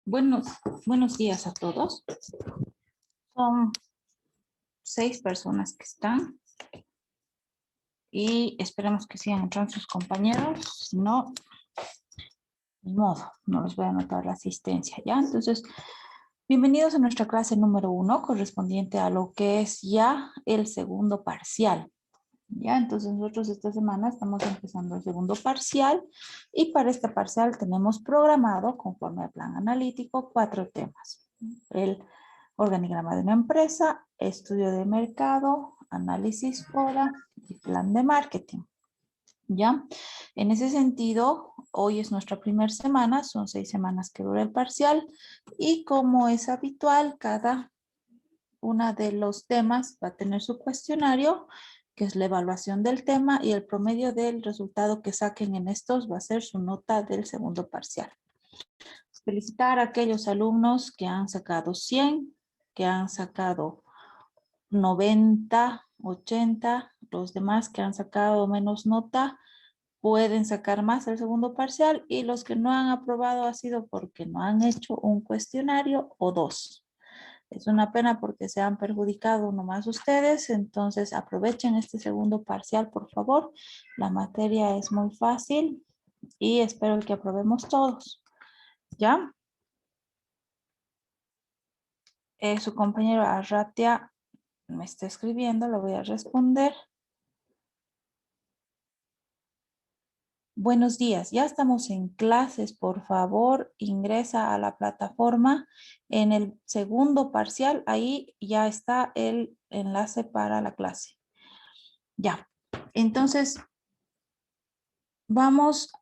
Buenos, buenos días a todos. Son 6 personas que están y esperemos que sigan entrando sus compañeros. Si no, ni modo, no les voy a anotar la asistencia, ¿ya? Entonces, bienvenidos a nuestra clase número 1, correspondiente a lo que es ya el segundo parcial. Ya, entonces nosotros esta semana estamos empezando el segundo parcial y para este parcial tenemos programado, conforme al plan analítico, 4 temas. El organigrama de una empresa, estudio de mercado, análisis FODA y plan de marketing. ¿Ya? En ese sentido, hoy es nuestra primera semana, son 6 semanas que dura el parcial y como es habitual, cada una de los temas va a tener su cuestionario, que es la evaluación del tema y el promedio del resultado que saquen en estos va a ser su nota del segundo parcial. Felicitar a aquellos alumnos que han sacado 100, que han sacado 90, 80, los demás que han sacado menos nota pueden sacar más el segundo parcial y los que no han aprobado ha sido porque no han hecho un cuestionario o 2. Es una pena porque se han perjudicado nomás ustedes, entonces aprovechen este segundo parcial, por favor. La materia es muy fácil y espero que aprobemos todos. ¿Ya? Su compañero Arratia me está escribiendo, le voy a responder. Buenos días, ya estamos en clases, por favor, ingresa a la plataforma. En el segundo parcial, ahí ya está el enlace para la clase. Ya, entonces vamos.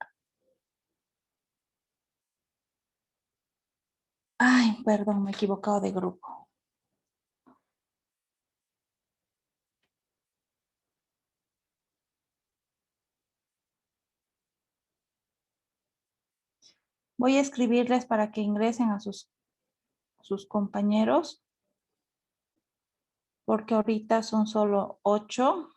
Ay, perdón, me he equivocado de grupo. Voy a escribirles para que ingresen a sus compañeros, porque ahorita son solo 8.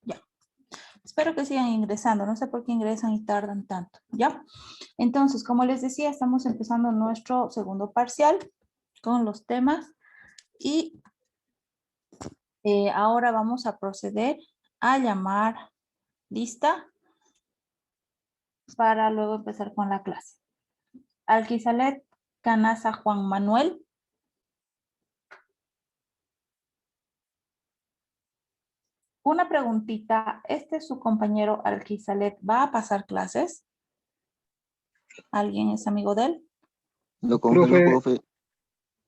Ya. Espero que sigan ingresando. No sé por qué ingresan y tardan tanto. ¿Ya? Entonces, como les decía, estamos empezando nuestro segundo parcial con los temas y ahora vamos a proceder a llamar lista para luego empezar con la clase. Alquizalet Canaza Juan Manuel. Una preguntita, ¿este es su compañero Alquizalet va a pasar clases? ¿Alguien es amigo de él? Lo congeló, profe.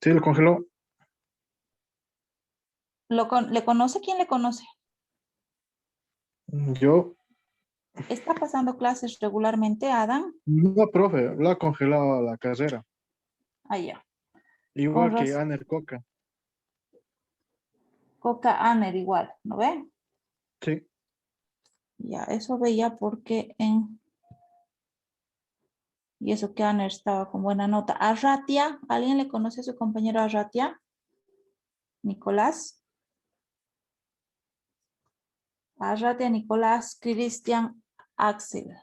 Sí, lo congeló. ¿Le conoce? ¿Quién le conoce? Yo, ¿Está pasando clases regularmente, Adam? no, profe, lo ha congelado la carrera. Allá. Igual Con que razón. Aner Coca. Coca Aner igual, ¿no ve? Sí. Ya, eso veía porque en... Y eso que Aner estaba con buena nota. Arratia, ¿alguien le conoce a su compañero Arratia? Nicolás. Arratia, Nicolás, Cristian, Axel.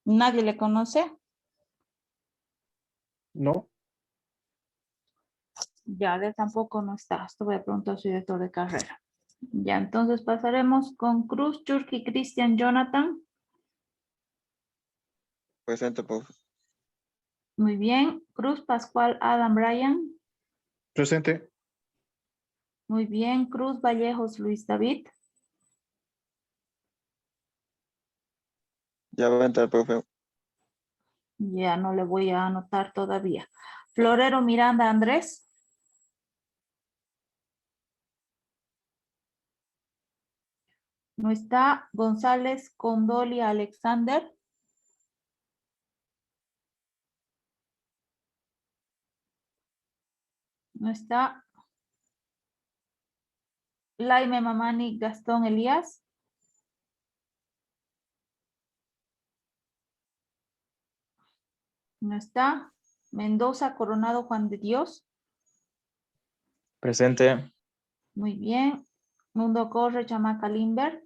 ¿Nadie le conoce? No. Ya, de tampoco no está. Esto voy a preguntar a su director de carrera. Ya, entonces pasaremos con Cruz, Churki, Cristian, Jonathan. Presente, profe. Muy bien. Cruz, Pascual, Adam, Brian. Presente. Muy bien. Cruz, Vallejos, Luis David. Ya va a entrar, profe. Ya no le voy a anotar todavía. Florero Miranda Andrés. No está. González Condoli Alexander. No está. Laime Mamani Gastón Elías. No está. Mendoza Coronado Juan de Dios. Presente. Muy bien. Mundo Corre Chamaca Limbert.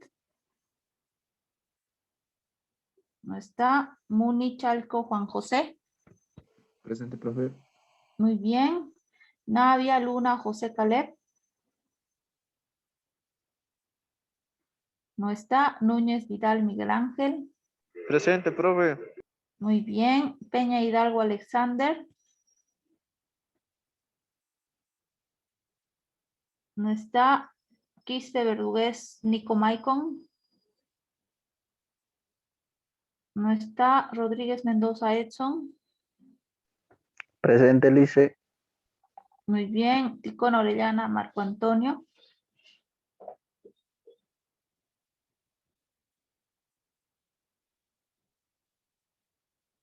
No está. Muni Chalco Juan José. Presente, profe. Muy bien. Navia Luna José Caleb. No está. Núñez Vidal Miguel Ángel. Presente, profe. Muy bien. Peña Hidalgo Alexander. No está. Quiste Verdugués Nico Maicon. No está. Rodríguez Mendoza Edson. Presente, Lice. Muy bien. Ticón Orellana Marco Antonio.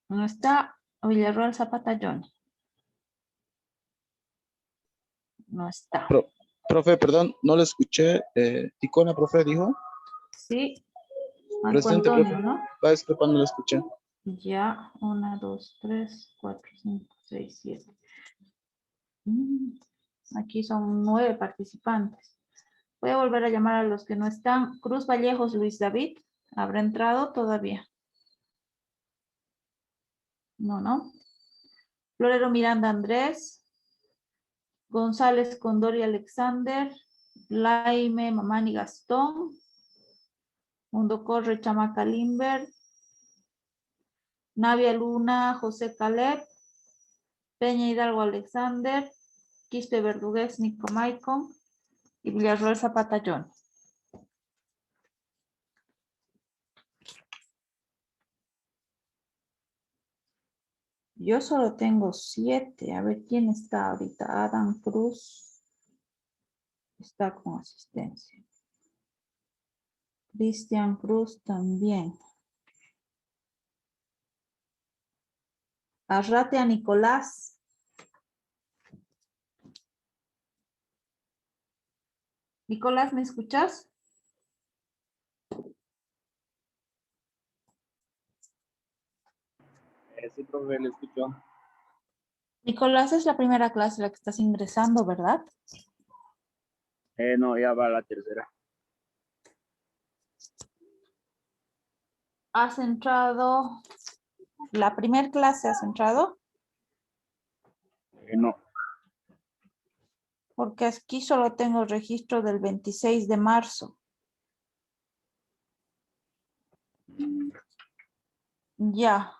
No está. Villarreal Zapata Johnny. No está. Profe, perdón, no le escuché. Ticona, profe, dijo. Sí. Marco Presente, Antonio, profe. ¿no? Va, disculpa, no le escuché. Ya. 1, 2, 3, 4, 5, 6, 7. Aquí son 9 participantes. Voy a volver a llamar a los que no están. Cruz Vallejos Luis David. ¿Habrá entrado todavía? No, no. Florero Miranda Andrés. González Condori Alexander. Laime Mamani Gastón. Mundo Corre Chamaca Limber. Navia Luna José Caleb. Peña Hidalgo Alexander. Quispe Verdugués Nico Maicon. Y Villarreal Zapata John. Yo solo tengo 7. A ver quién está ahorita. Adam Cruz está con asistencia. Cristian Cruz también. Arrate a Nicolás. Nicolás, ¿me escuchas? Sí, profe, le escucho. Nicolás, es la primera clase a la que estás ingresando, ¿verdad? No, ya va la tercera. ¿Has entrado? ¿La primera clase has entrado? No. Porque aquí solo tengo registro del 26 de marzo. Ya.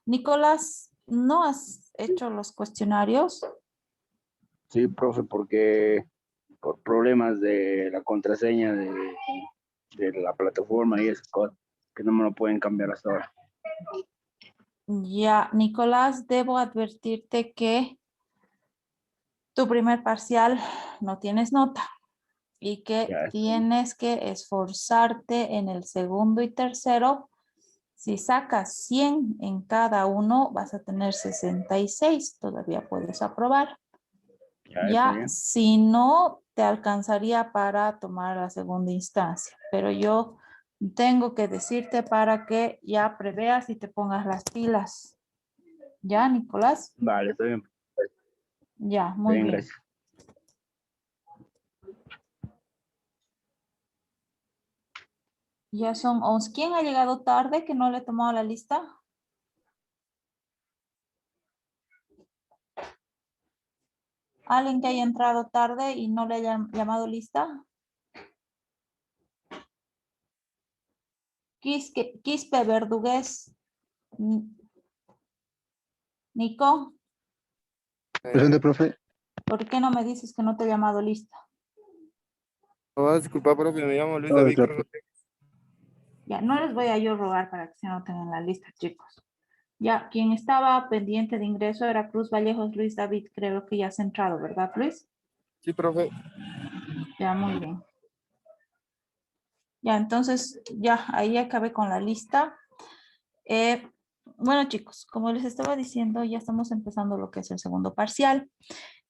Nicolás, ¿no has hecho los cuestionarios? Sí, profe, porque por problemas de la contraseña de la plataforma y esas cosas, que no me lo pueden cambiar hasta ahora. Ya, Nicolás, debo advertirte que tu primer parcial no tienes nota y que Ya está. tienes que esforzarte en el segundo y tercero. Si sacas 100 en cada uno, vas a tener 66. Todavía puedes aprobar. Ya está Ya, bien. si no, te alcanzaría para tomar la segunda instancia. Pero yo tengo que decirte para que ya preveas y te pongas las pilas. ¿Ya, Nicolás? Vale, está bien. Ya, Está muy bien, bien. gracias. Ya son 11. ¿Quién ha llegado tarde que no le he tomado la lista? ¿Alguien que haya entrado tarde y no le haya llamado lista? Quispe Verdugués. Nico, Presente, profe. ¿por qué no me dices que no te he llamado lista? Oh, disculpa, profe, me llamo Luis Todo David cierto. Cruz. Ya, no les voy a yo rogar para que se anoten en la lista, chicos. Ya, quien estaba pendiente de ingreso era Cruz Vallejos, Luis David, creo que ya has entrado, ¿verdad, Luis? Sí, profe. Ya, muy bien. Ya, entonces, ya, ahí acabé con la lista. Bueno, chicos, como les estaba diciendo, ya estamos empezando lo que es el segundo parcial.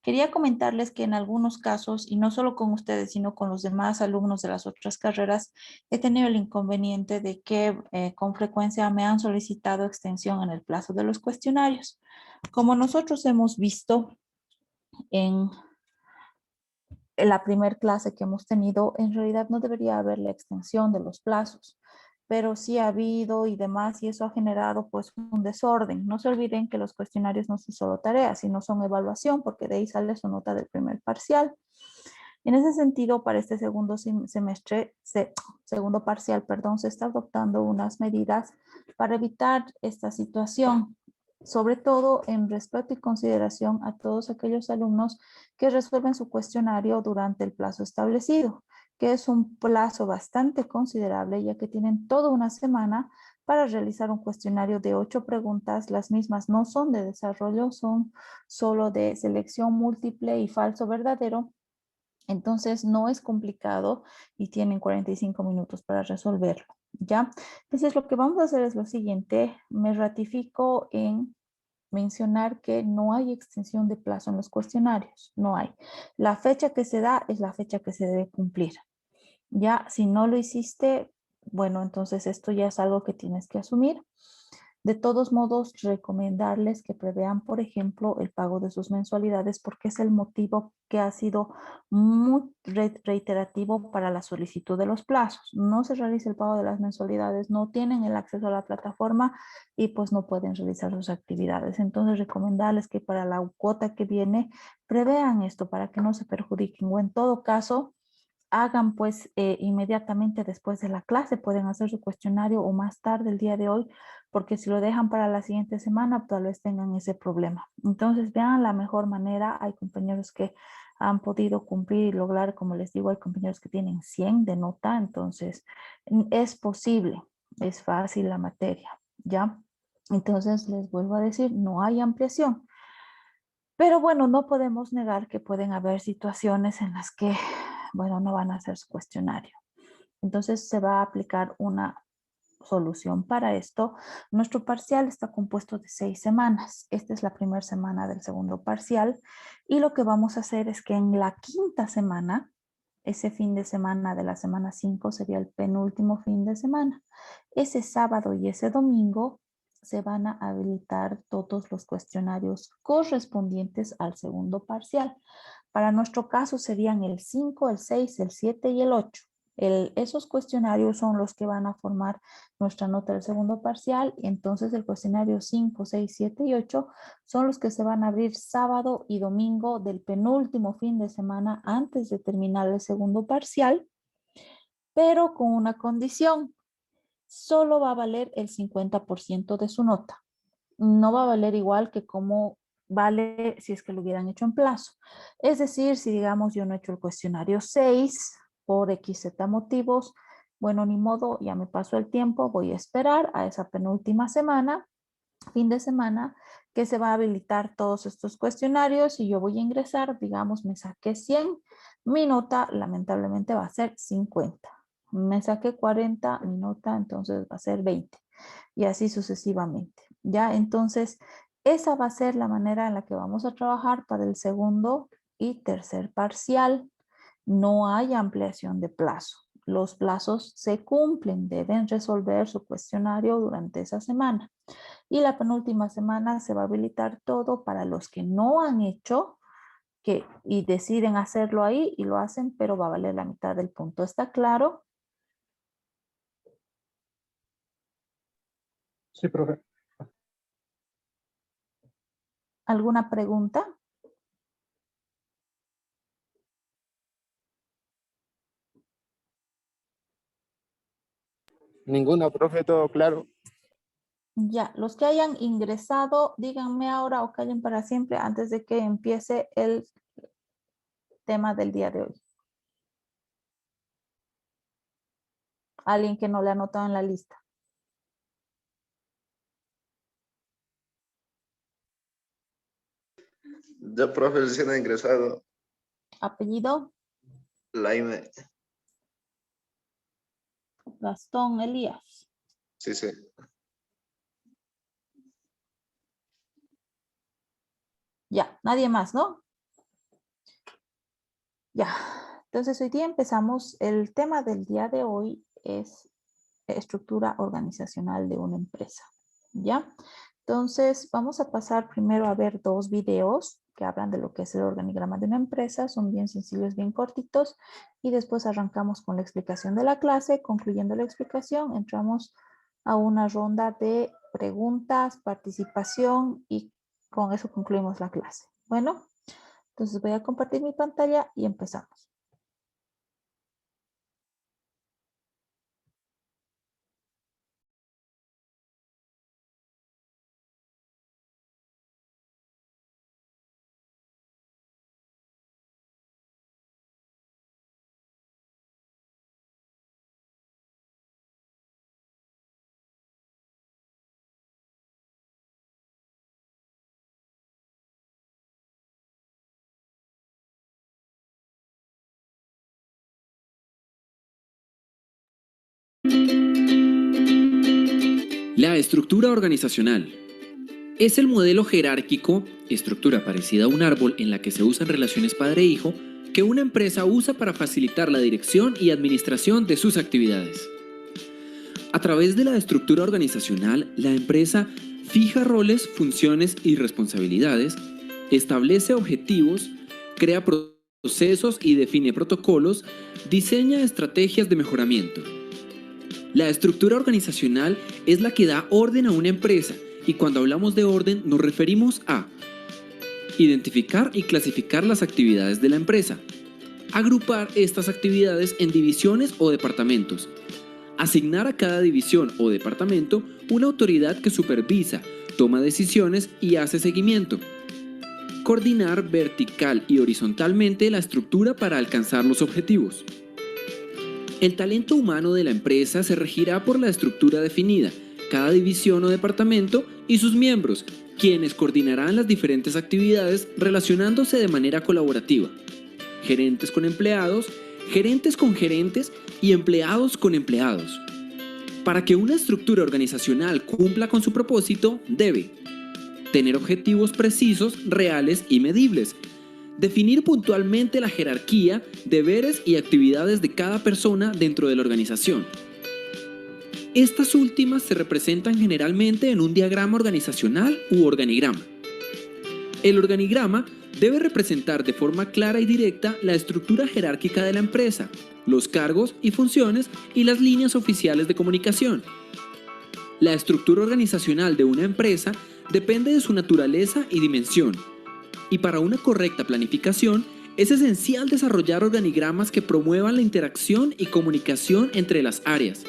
Quería comentarles que en algunos casos, y no solo con ustedes, sino con los demás alumnos de las otras carreras, he tenido el inconveniente de que con frecuencia me han solicitado extensión en el plazo de los cuestionarios. Como nosotros hemos visto en la primer clase que hemos tenido, en realidad no debería haber la extensión de los plazos, pero sí ha habido y demás, y eso ha generado pues un desorden. No se olviden que los cuestionarios no son solo tareas, sino son evaluación, porque de ahí sale su nota del primer parcial. En ese sentido, para este segundo semestre, segundo parcial, perdón, se está adoptando unas medidas para evitar esta situación, sobre todo en respeto y consideración a todos aquellos alumnos que resuelven su cuestionario durante el plazo establecido, que es un plazo bastante considerable, ya que tienen toda una semana para realizar un cuestionario de 8 preguntas. Las mismas no son de desarrollo, son solo de selección múltiple y falso verdadero. Entonces no es complicado y tienen 45 minutos para resolverlo, ¿ya? Entonces lo que vamos a hacer es lo siguiente. Me ratifico en mencionar que no hay extensión de plazo en los cuestionarios, no hay. La fecha que se da es la fecha que se debe cumplir. Ya, si no lo hiciste, bueno, entonces esto ya es algo que tienes que asumir. De todos modos, recomendarles que prevean, por ejemplo, el pago de sus mensualidades porque es el motivo que ha sido muy reiterativo para la solicitud de los plazos. No se realiza el pago de las mensualidades, no tienen el acceso a la plataforma y pues no pueden realizar sus actividades. Entonces, recomendarles que para la cuota que viene prevean esto para que no se perjudiquen o en todo caso hagan pues inmediatamente después de la clase, pueden hacer su cuestionario o más tarde el día de hoy, porque si lo dejan para la siguiente semana, tal vez tengan ese problema. Entonces vean la mejor manera, hay compañeros que han podido cumplir y lograr, como les digo, hay compañeros que tienen 100 de nota, entonces es posible, es fácil la materia, ¿ya? Entonces les vuelvo a decir, no hay ampliación. Pero bueno, no podemos negar que pueden haber situaciones en las que, bueno, no van a hacer su cuestionario. Entonces se va a aplicar una solución para esto. Nuestro parcial está compuesto de 6 semanas. Esta es la primera semana del segundo parcial. Y lo que vamos a hacer es que en la quinta semana, ese fin de semana de la semana 5 sería el penúltimo fin de semana. Ese sábado y ese domingo se van a habilitar todos los cuestionarios correspondientes al segundo parcial. Para nuestro caso serían el 5, el 6, el 7 y el 8. Esos cuestionarios son los que van a formar nuestra nota del segundo parcial y entonces el cuestionario 5, 6, 7 y 8 son los que se van a abrir sábado y domingo del penúltimo fin de semana antes de terminar el segundo parcial, pero con una condición. Solo va a valer el 50% de su nota. No va a valer igual que como vale si es que lo hubieran hecho en plazo. Es decir, si digamos yo no he hecho el cuestionario 6 por XZ motivos, bueno, ni modo, ya me pasó el tiempo, voy a esperar a esa penúltima semana, fin de semana, que se va a habilitar todos estos cuestionarios y yo voy a ingresar, digamos, me saqué 100, mi nota lamentablemente va a ser 50. Me saqué 40, mi nota entonces va a ser 20 y así sucesivamente. Ya, entonces, esa va a ser la manera en la que vamos a trabajar para el segundo y tercer parcial. No hay ampliación de plazo. Los plazos se cumplen, deben resolver su cuestionario durante esa semana. Y la penúltima semana se va a habilitar todo para los que no han hecho y deciden hacerlo ahí y lo hacen, pero va a valer la mitad del punto. ¿Está claro? Sí, profe. ¿Alguna pregunta? Ninguna, profe, todo claro. Ya, los que hayan ingresado, díganme ahora o callen para siempre antes de que empiece el tema del día de hoy. Alguien que no le ha anotado en la lista. Yo, profe, recién he ingresado. Apellido, Laime. Gastón Elías. Sí, sí. Ya, nadie más, ¿no? Ya, entonces hoy día empezamos. El tema del día de hoy es estructura organizacional de una empresa, ¿ya? Entonces vamos a pasar primero a ver dos videos que hablan de lo que es el organigrama de una empresa. Son bien sencillos, bien cortitos, y después arrancamos con la explicación de la clase. Concluyendo la explicación, entramos a una ronda de preguntas, participación, y con eso concluimos la clase. Bueno, entonces voy a compartir mi pantalla y empezamos. La estructura organizacional es el modelo jerárquico, estructura parecida a un árbol en la que se usan relaciones padre-hijo, que una empresa usa para facilitar la dirección y administración de sus actividades. A través de la estructura organizacional, la empresa fija roles, funciones y responsabilidades, establece objetivos, crea procesos y define protocolos, diseña estrategias de mejoramiento. La estructura organizacional es la que da orden a una empresa, y cuando hablamos de orden nos referimos a identificar y clasificar las actividades de la empresa, agrupar estas actividades en divisiones o departamentos, asignar a cada división o departamento una autoridad que supervisa, toma decisiones y hace seguimiento, coordinar vertical y horizontalmente la estructura para alcanzar los objetivos. El talento humano de la empresa se regirá por la estructura definida, cada división o departamento y sus miembros, quienes coordinarán las diferentes actividades relacionándose de manera colaborativa. Gerentes con empleados, gerentes con gerentes y empleados con empleados. Para que una estructura organizacional cumpla con su propósito, debe tener objetivos precisos, reales y medibles, definir puntualmente la jerarquía, deberes y actividades de cada persona dentro de la organización. Estas últimas se representan generalmente en un diagrama organizacional u organigrama. El organigrama debe representar de forma clara y directa la estructura jerárquica de la empresa, los cargos y funciones y las líneas oficiales de comunicación. La estructura organizacional de una empresa depende de su naturaleza y dimensión. Y para una correcta planificación, es esencial desarrollar organigramas que promuevan la interacción y comunicación entre las áreas.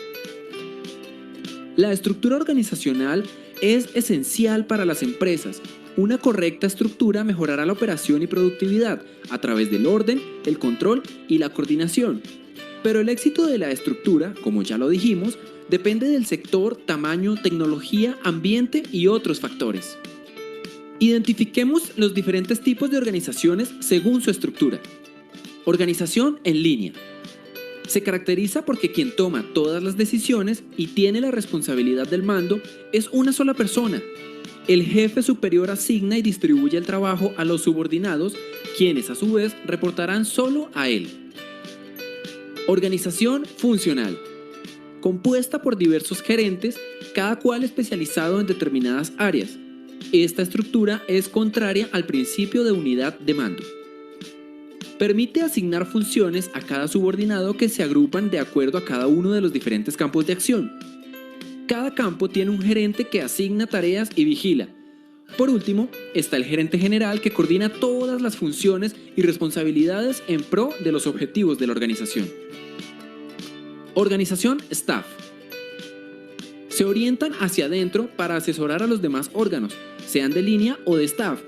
La estructura organizacional es esencial para las empresas. Una correcta estructura mejorará la operación y productividad a través del orden, el control y la coordinación. Pero el éxito de la estructura, como ya lo dijimos, depende del sector, tamaño, tecnología, ambiente y otros factores. Identifiquemos los diferentes tipos de organizaciones según su estructura. Organización en línea. Se caracteriza porque quien toma todas las decisiones y tiene la responsabilidad del mando es una sola persona. El jefe superior asigna y distribuye el trabajo a los subordinados, quienes a su vez reportarán solo a él. Organización funcional. Compuesta por diversos gerentes, cada cual especializado en determinadas áreas. Esta estructura es contraria al principio de unidad de mando. Permite asignar funciones a cada subordinado que se agrupan de acuerdo a cada uno de los diferentes campos de acción. Cada campo tiene un gerente que asigna tareas y vigila. Por último, está el gerente general que coordina todas las funciones y responsabilidades en pro de los objetivos de la organización. Organización staff. Se orientan hacia adentro para asesorar a los demás órganos, sean de línea o de staff.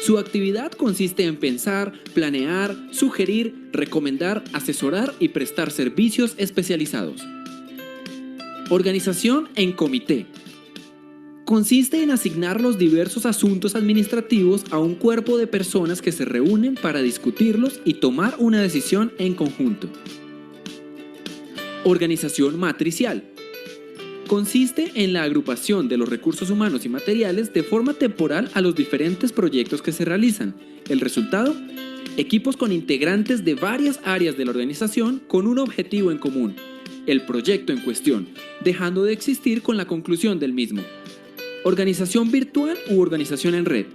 Su actividad consiste en pensar, planear, sugerir, recomendar, asesorar y prestar servicios especializados. Organización en comité. consiste en asignar los diversos asuntos administrativos a un cuerpo de personas que se reúnen para discutirlos y tomar una decisión en conjunto. Organización matricial. Consiste en la agrupación de los recursos humanos y materiales de forma temporal a los diferentes proyectos que se realizan. El resultado: equipos con integrantes de varias áreas de la organización con un objetivo en común, el proyecto en cuestión, dejando de existir con la conclusión del mismo. Organización virtual u organización en red.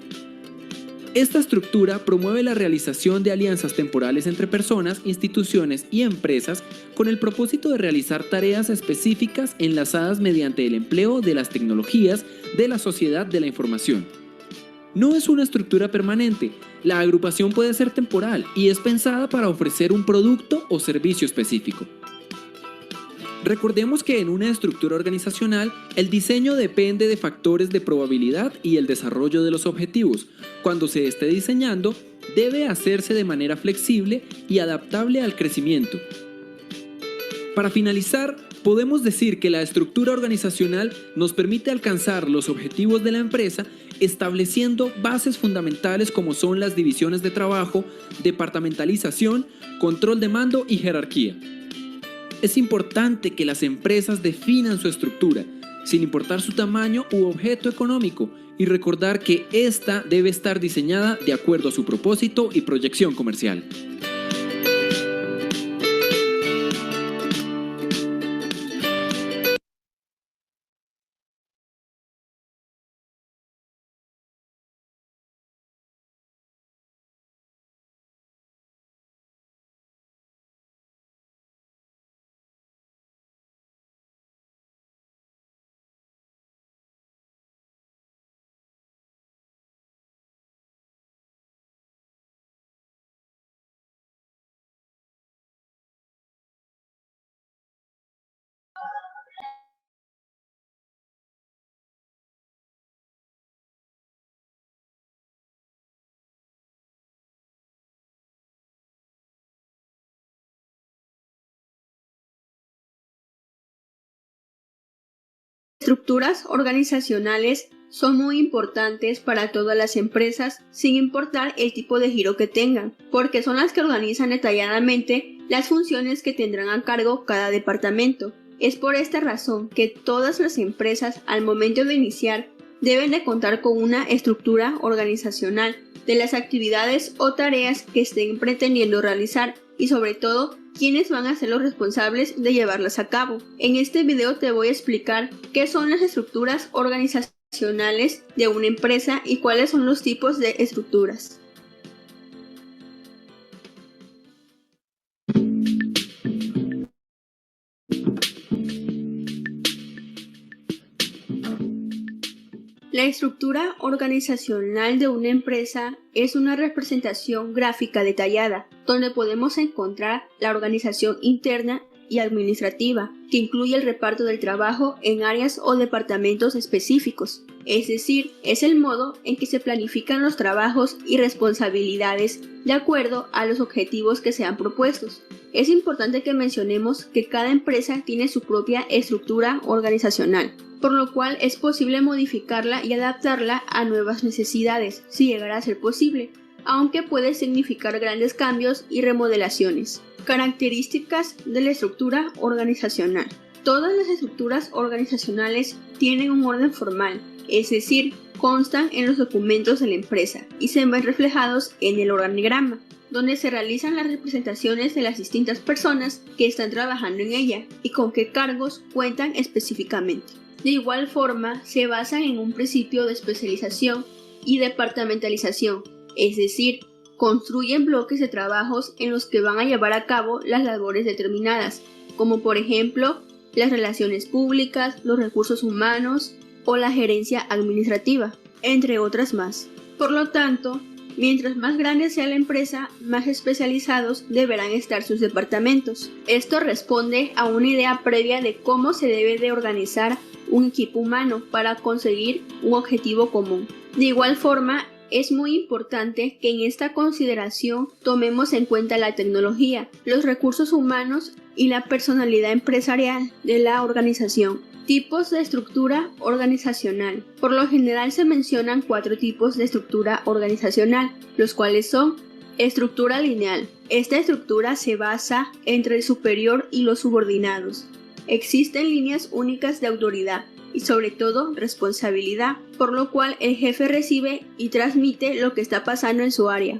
Esta estructura promueve la realización de alianzas temporales entre personas, instituciones y empresas con el propósito de realizar tareas específicas enlazadas mediante el empleo de las tecnologías de la sociedad de la información. No es una estructura permanente, la agrupación puede ser temporal y es pensada para ofrecer un producto o servicio específico. Recordemos que en una estructura organizacional, el diseño depende de factores de probabilidad y el desarrollo de los objetivos. Cuando se esté diseñando, debe hacerse de manera flexible y adaptable al crecimiento. Para finalizar, podemos decir que la estructura organizacional nos permite alcanzar los objetivos de la empresa estableciendo bases fundamentales como son las divisiones de trabajo, departamentalización, control de mando y jerarquía. Es importante que las empresas definan su estructura, sin importar su tamaño u objeto económico, y recordar que ésta debe estar diseñada de acuerdo a su propósito y proyección comercial. Estructuras organizacionales son muy importantes para todas las empresas sin importar el tipo de giro que tengan, porque son las que organizan detalladamente las funciones que tendrán a cargo cada departamento. Es por esta razón que todas las empresas al momento de iniciar deben de contar con una estructura organizacional de las actividades o tareas que estén pretendiendo realizar y sobre todo quiénes van a ser los responsables de llevarlas a cabo. En este video te voy a explicar qué son las estructuras organizacionales de una empresa y cuáles son los tipos de estructuras. La estructura organizacional de una empresa es una representación gráfica detallada, donde podemos encontrar la organización interna y administrativa, que incluye el reparto del trabajo en áreas o departamentos específicos. Es decir, es el modo en que se planifican los trabajos y responsabilidades de acuerdo a los objetivos que sean propuestos. Es importante que mencionemos que cada empresa tiene su propia estructura organizacional, por lo cual es posible modificarla y adaptarla a nuevas necesidades, si llegara a ser posible, aunque puede significar grandes cambios y remodelaciones. Características de la estructura organizacional. Todas las estructuras organizacionales tienen un orden formal, es decir, constan en los documentos de la empresa y se ven reflejados en el organigrama, donde se realizan las representaciones de las distintas personas que están trabajando en ella y con qué cargos cuentan específicamente. De igual forma, se basan en un principio de especialización y departamentalización, es decir, construyen bloques de trabajos en los que van a llevar a cabo las labores determinadas, como por ejemplo, las relaciones públicas, los recursos humanos o la gerencia administrativa, entre otras más. Por lo tanto, mientras más grande sea la empresa, más especializados deberán estar sus departamentos. Esto responde a una idea previa de cómo se debe de organizar un equipo humano para conseguir un objetivo común. De igual forma, es muy importante que en esta consideración tomemos en cuenta la tecnología, los recursos humanos y la personalidad empresarial de la organización. Tipos de estructura organizacional. Por lo general se mencionan 4 tipos de estructura organizacional, los cuales son: estructura lineal. Esta estructura se basa entre el superior y los subordinados. Existen líneas únicas de autoridad y sobre todo responsabilidad, por lo cual el jefe recibe y transmite lo que está pasando en su área.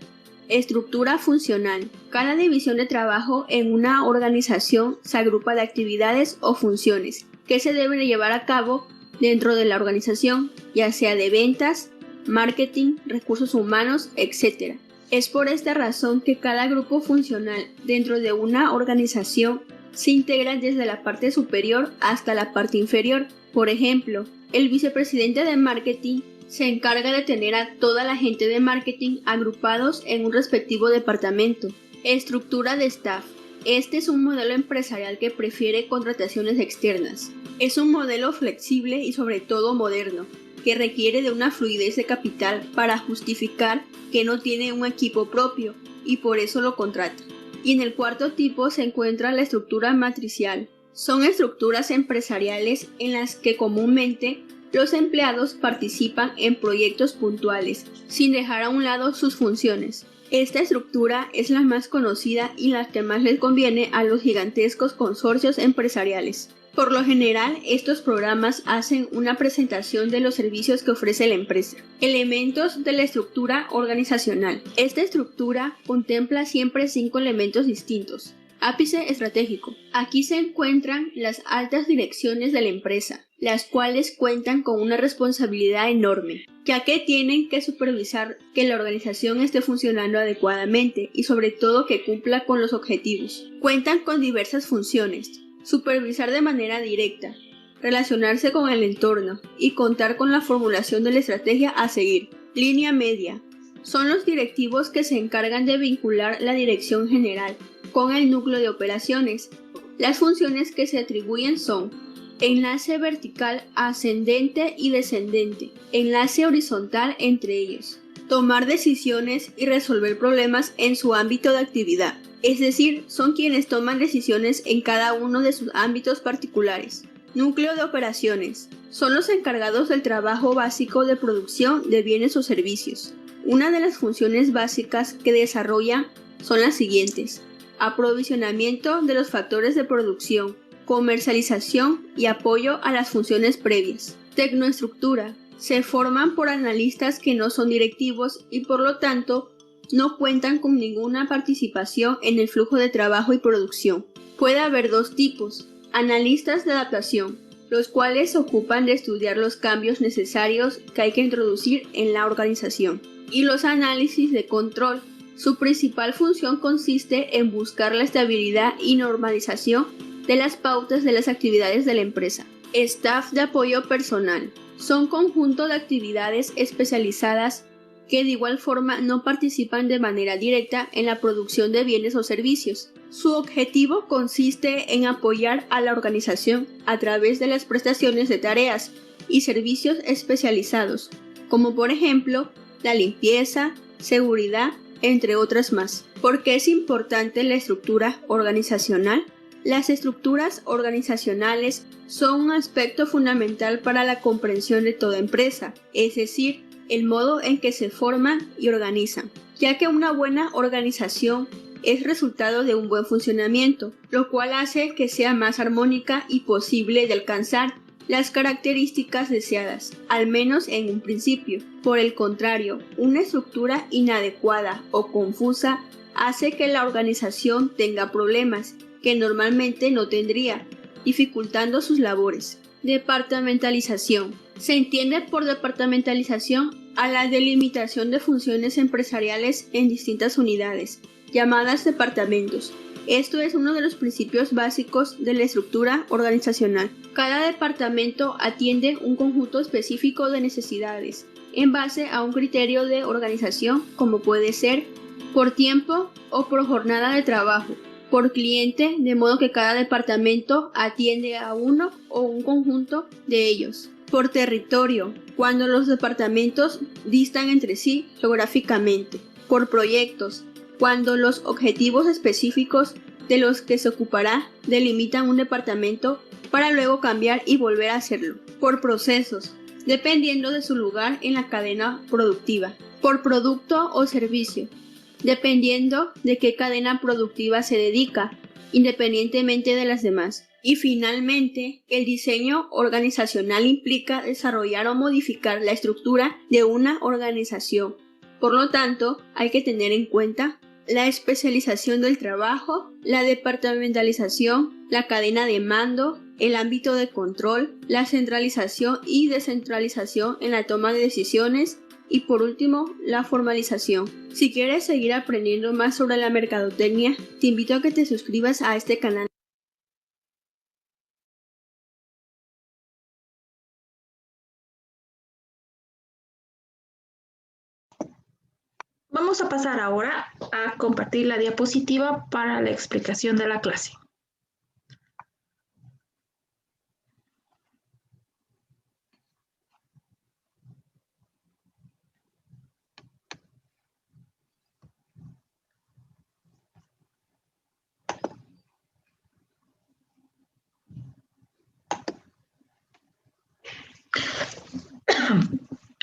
Estructura funcional. Cada división de trabajo en una organización se agrupa de actividades o funciones que se deben llevar a cabo dentro de la organización, ya sea de ventas, marketing, recursos humanos, etc. Es por esta razón que cada grupo funcional dentro de una organización se integra desde la parte superior hasta la parte inferior. Por ejemplo, el vicepresidente de marketing se encarga de tener a toda la gente de marketing agrupados en un respectivo departamento. Estructura de staff. Este es un modelo empresarial que prefiere contrataciones externas. Es un modelo flexible y sobre todo moderno, que requiere de una fluidez de capital para justificar que no tiene un equipo propio y por eso lo contrata. Y en el cuarto tipo se encuentra la estructura matricial. Son estructuras empresariales en las que comúnmente los empleados participan en proyectos puntuales, sin dejar a un lado sus funciones. Esta estructura es la más conocida y la que más les conviene a los gigantescos consorcios empresariales. Por lo general, estos programas hacen una presentación de los servicios que ofrece la empresa. Elementos de la estructura organizacional. Esta estructura contempla siempre 5 elementos distintos. Ápice estratégico. Aquí se encuentran las altas direcciones de la empresa, las cuales cuentan con una responsabilidad enorme, ya que tienen que supervisar que la organización esté funcionando adecuadamente y sobre todo que cumpla con los objetivos. Cuentan con diversas funciones: supervisar de manera directa, relacionarse con el entorno y contar con la formulación de la estrategia a seguir. Línea media. Son los directivos que se encargan de vincular la dirección general con el núcleo de operaciones. Las funciones que se atribuyen son: enlace vertical ascendente y descendente, enlace horizontal entre ellos, tomar decisiones y resolver problemas en su ámbito de actividad, es decir, son quienes toman decisiones en cada uno de sus ámbitos particulares. Núcleo de operaciones. Son los encargados del trabajo básico de producción de bienes o servicios. Una de las funciones básicas que desarrollan son las siguientes: aprovisionamiento de los factores de producción, comercialización y apoyo a las funciones previas. Tecnoestructura. Se forman por analistas que no son directivos y por lo tanto no cuentan con ninguna participación en el flujo de trabajo y producción. Puede haber 2 tipos: analistas de adaptación, los cuales se ocupan de estudiar los cambios necesarios que hay que introducir en la organización, y los análisis de control. Su principal función consiste en buscar la estabilidad y normalización de las pautas de las actividades de la empresa. Staff de apoyo personal. Son conjunto de actividades especializadas que de igual forma no participan de manera directa en la producción de bienes o servicios. Su objetivo consiste en apoyar a la organización a través de las prestaciones de tareas y servicios especializados, como por ejemplo la limpieza, seguridad, entre otras más. ¿Por qué es importante la estructura organizacional? Las estructuras organizacionales son un aspecto fundamental para la comprensión de toda empresa, es decir, el modo en que se forman y organizan, ya que una buena organización es resultado de un buen funcionamiento, lo cual hace que sea más armónica y posible de alcanzar las características deseadas, al menos en un principio. Por el contrario, una estructura inadecuada o confusa hace que la organización tenga problemas que normalmente no tendría, dificultando sus labores. Departamentalización. Se entiende por departamentalización a la delimitación de funciones empresariales en distintas unidades, llamadas departamentos. Esto es uno de los principios básicos de la estructura organizacional. Cada departamento atiende un conjunto específico de necesidades, en base a un criterio de organización, como puede ser por tiempo o por jornada de trabajo, por cliente, de modo que cada departamento atiende a uno o un conjunto de ellos. Por territorio, cuando los departamentos distan entre sí geográficamente. Por proyectos, cuando los objetivos específicos de los que se ocupará delimitan un departamento para luego cambiar y volver a hacerlo. Por procesos, dependiendo de su lugar en la cadena productiva. Por producto o servicio, dependiendo de qué cadena productiva se dedica, independientemente de las demás. Y finalmente, el diseño organizacional implica desarrollar o modificar la estructura de una organización. Por lo tanto, hay que tener en cuenta la especialización del trabajo, la departamentalización, la cadena de mando, el ámbito de control, la centralización y descentralización en la toma de decisiones y por último, la formalización. Si quieres seguir aprendiendo más sobre la mercadotecnia, te invito a que te suscribas a este canal. Vamos a pasar ahora a compartir la diapositiva para la explicación de la clase.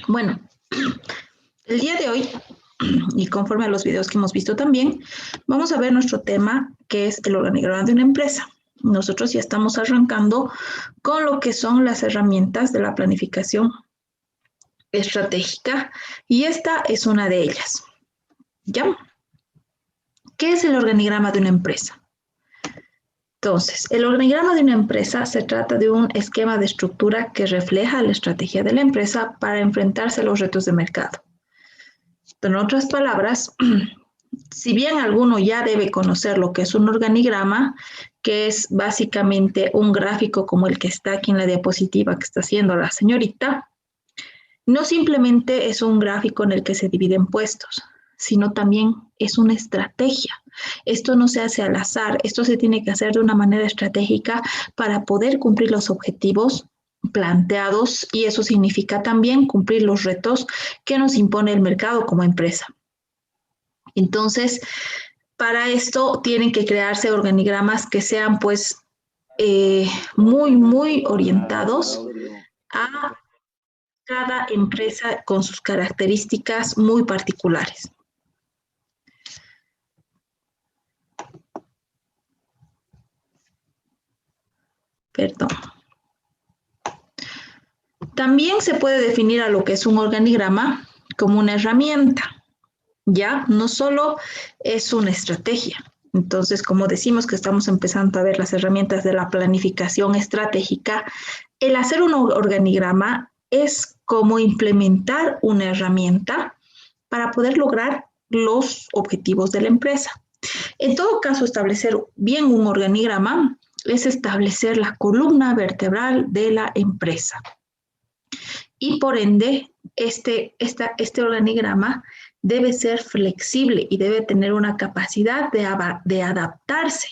Bueno, el día de hoy, y conforme a los videos que hemos visto también, vamos a ver nuestro tema, que es el organigrama de una empresa. Nosotros ya estamos arrancando con lo que son las herramientas de la planificación estratégica, y esta es una de ellas. ¿Ya? ¿Qué es el organigrama de una empresa? Entonces, el organigrama de una empresa se trata de un esquema de estructura que refleja la estrategia de la empresa para enfrentarse a los retos de mercado. En otras palabras, si bien alguno ya debe conocer lo que es un organigrama, que es básicamente un gráfico como el que está aquí en la diapositiva que está haciendo la señorita, no simplemente es un gráfico en el que se dividen puestos, sino también es una estrategia. Esto no se hace al azar, esto se tiene que hacer de una manera estratégica para poder cumplir los objetivos planteados, y eso significa también cumplir los retos que nos impone el mercado como empresa. Entonces, para esto tienen que crearse organigramas que sean pues muy orientados a cada empresa con sus características muy particulares. Perdón. También se puede definir a lo que es un organigrama como una herramienta, ¿ya? No solo es una estrategia. Entonces, como decimos que estamos empezando a ver las herramientas de la planificación estratégica, el hacer un organigrama es como implementar una herramienta para poder lograr los objetivos de la empresa. En todo caso, establecer bien un organigrama es establecer la columna vertebral de la empresa. Y por ende, este organigrama debe ser flexible y debe tener una capacidad de adaptarse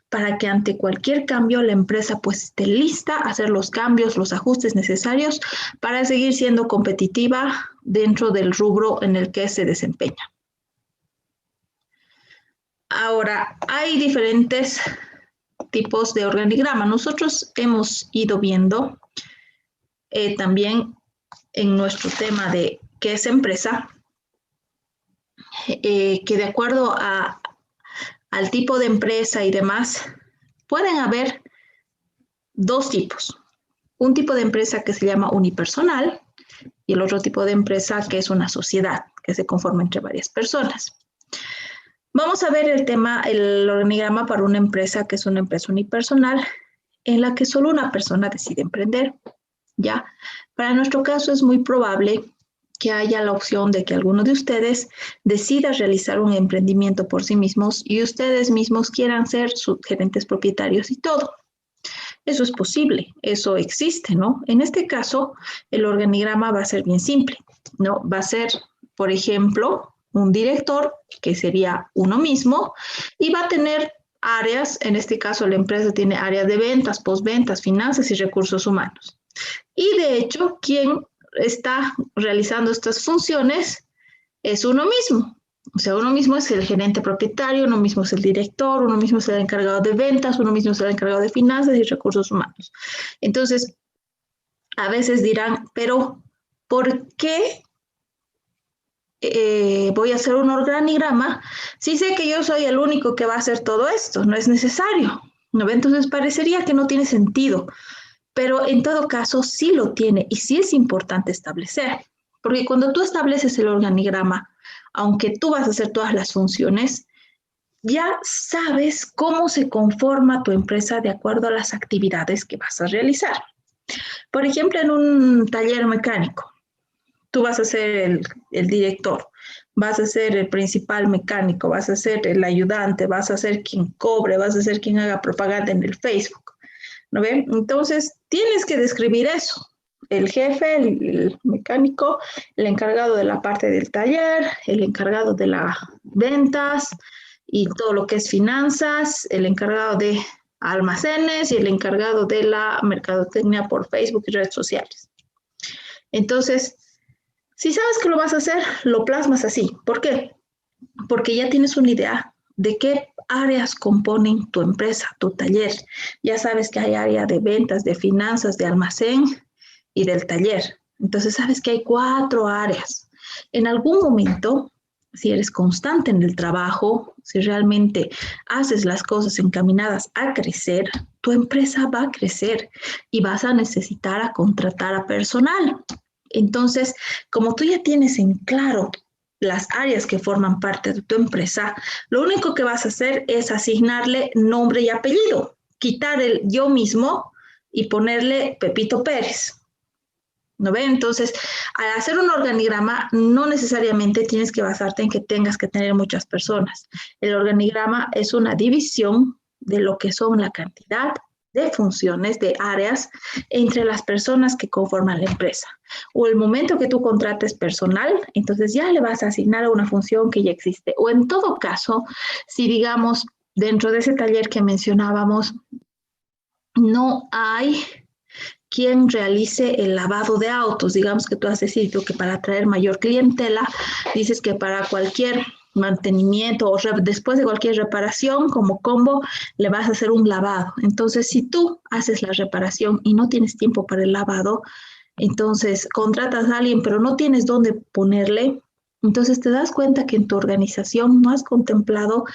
para que ante cualquier cambio la empresa pues esté lista a hacer los cambios, los ajustes necesarios para seguir siendo competitiva dentro del rubro en el que se desempeña. Ahora, hay diferentes tipos de organigrama. Nosotros hemos ido viendo también en nuestro tema de qué es empresa, que de acuerdo al tipo de empresa y demás, pueden haber dos tipos. Un tipo de empresa que se llama unipersonal y el otro tipo de empresa que es una sociedad, que se conforma entre varias personas. Vamos a ver el organigrama para una empresa que es una empresa unipersonal en la que solo una persona decide emprender. ¿Ya? Para nuestro caso es muy probable que haya la opción de que alguno de ustedes decida realizar un emprendimiento por sí mismos y ustedes mismos quieran ser sus gerentes propietarios y todo. Eso es posible, eso existe, ¿no? En este caso, el organigrama va a ser bien simple, ¿no? Va a ser, por ejemplo, un director, que sería uno mismo, y va a tener áreas, en este caso la empresa tiene áreas de ventas, postventas, finanzas y recursos humanos. Y de hecho, quien está realizando estas funciones es uno mismo. O sea, uno mismo es el gerente propietario, uno mismo es el director, uno mismo es el encargado de ventas, uno mismo es el encargado de finanzas y recursos humanos. Entonces, a veces dirán, pero ¿por qué voy a hacer un organigrama si sé que yo soy el único que va a hacer todo esto? No es necesario, ¿no? Entonces, parecería que no tiene sentido, pero en todo caso sí lo tiene y sí es importante establecer, porque cuando tú estableces el organigrama, aunque tú vas a hacer todas las funciones, ya sabes cómo se conforma tu empresa de acuerdo a las actividades que vas a realizar. Por ejemplo, en un taller mecánico, tú vas a ser el director, vas a ser el principal mecánico, vas a ser el ayudante, vas a ser quien cobre, vas a ser quien haga propaganda en el Facebook, ¿no ven? Entonces, tienes que describir eso. El jefe, el mecánico, el encargado de la parte del taller, el encargado de las ventas y todo lo que es finanzas, el encargado de almacenes y el encargado de la mercadotecnia por Facebook y redes sociales. Entonces, si sabes que lo vas a hacer, lo plasmas así. ¿Por qué? Porque ya tienes una idea de qué áreas componen tu empresa, tu taller. Ya sabes que hay área de ventas, de finanzas, de almacén y del taller. Entonces sabes que hay 4 áreas. En algún momento, si eres constante en el trabajo, si realmente haces las cosas encaminadas a crecer, tu empresa va a crecer y vas a necesitar a contratar a personal. Entonces, como tú ya tienes en claro las áreas que forman parte de tu empresa, lo único que vas a hacer es asignarle nombre y apellido, quitar el yo mismo y ponerle Pepito Pérez. ¿No ve? Entonces, al hacer un organigrama, no necesariamente tienes que basarte en que tengas que tener muchas personas. El organigrama es una división de lo que son la cantidad de funciones, de áreas, entre las personas que conforman la empresa. O el momento que tú contrates personal, entonces ya le vas a asignar a una función que ya existe. O en todo caso, si digamos, dentro de ese taller que mencionábamos, no hay quien realice el lavado de autos. Digamos que tú has decidido que para atraer mayor clientela, dices que para cualquier mantenimiento o después de cualquier reparación como combo, le vas a hacer un lavado. Entonces, si tú haces la reparación y no tienes tiempo para el lavado, entonces contratas a alguien, pero no tienes dónde ponerle, entonces te das cuenta que en tu organización no has contemplado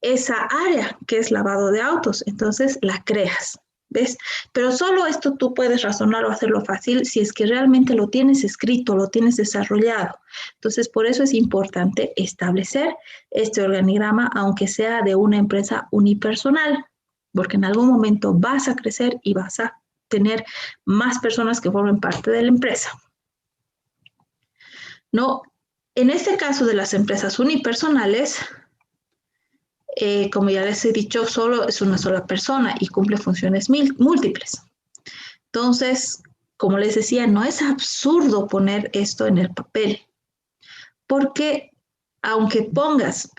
esa área que es lavado de autos. Entonces, la creas. ¿Ves? Pero solo esto tú puedes razonar o hacerlo fácil si es que realmente lo tienes escrito, lo tienes desarrollado. Entonces, por eso es importante establecer este organigrama, aunque sea de una empresa unipersonal, porque en algún momento vas a crecer y vas a tener más personas que formen parte de la empresa. No, en este caso de las empresas unipersonales, como ya les he dicho, solo es una sola persona y cumple funciones múltiples. Entonces, como les decía, no es absurdo poner esto en el papel, porque aunque pongas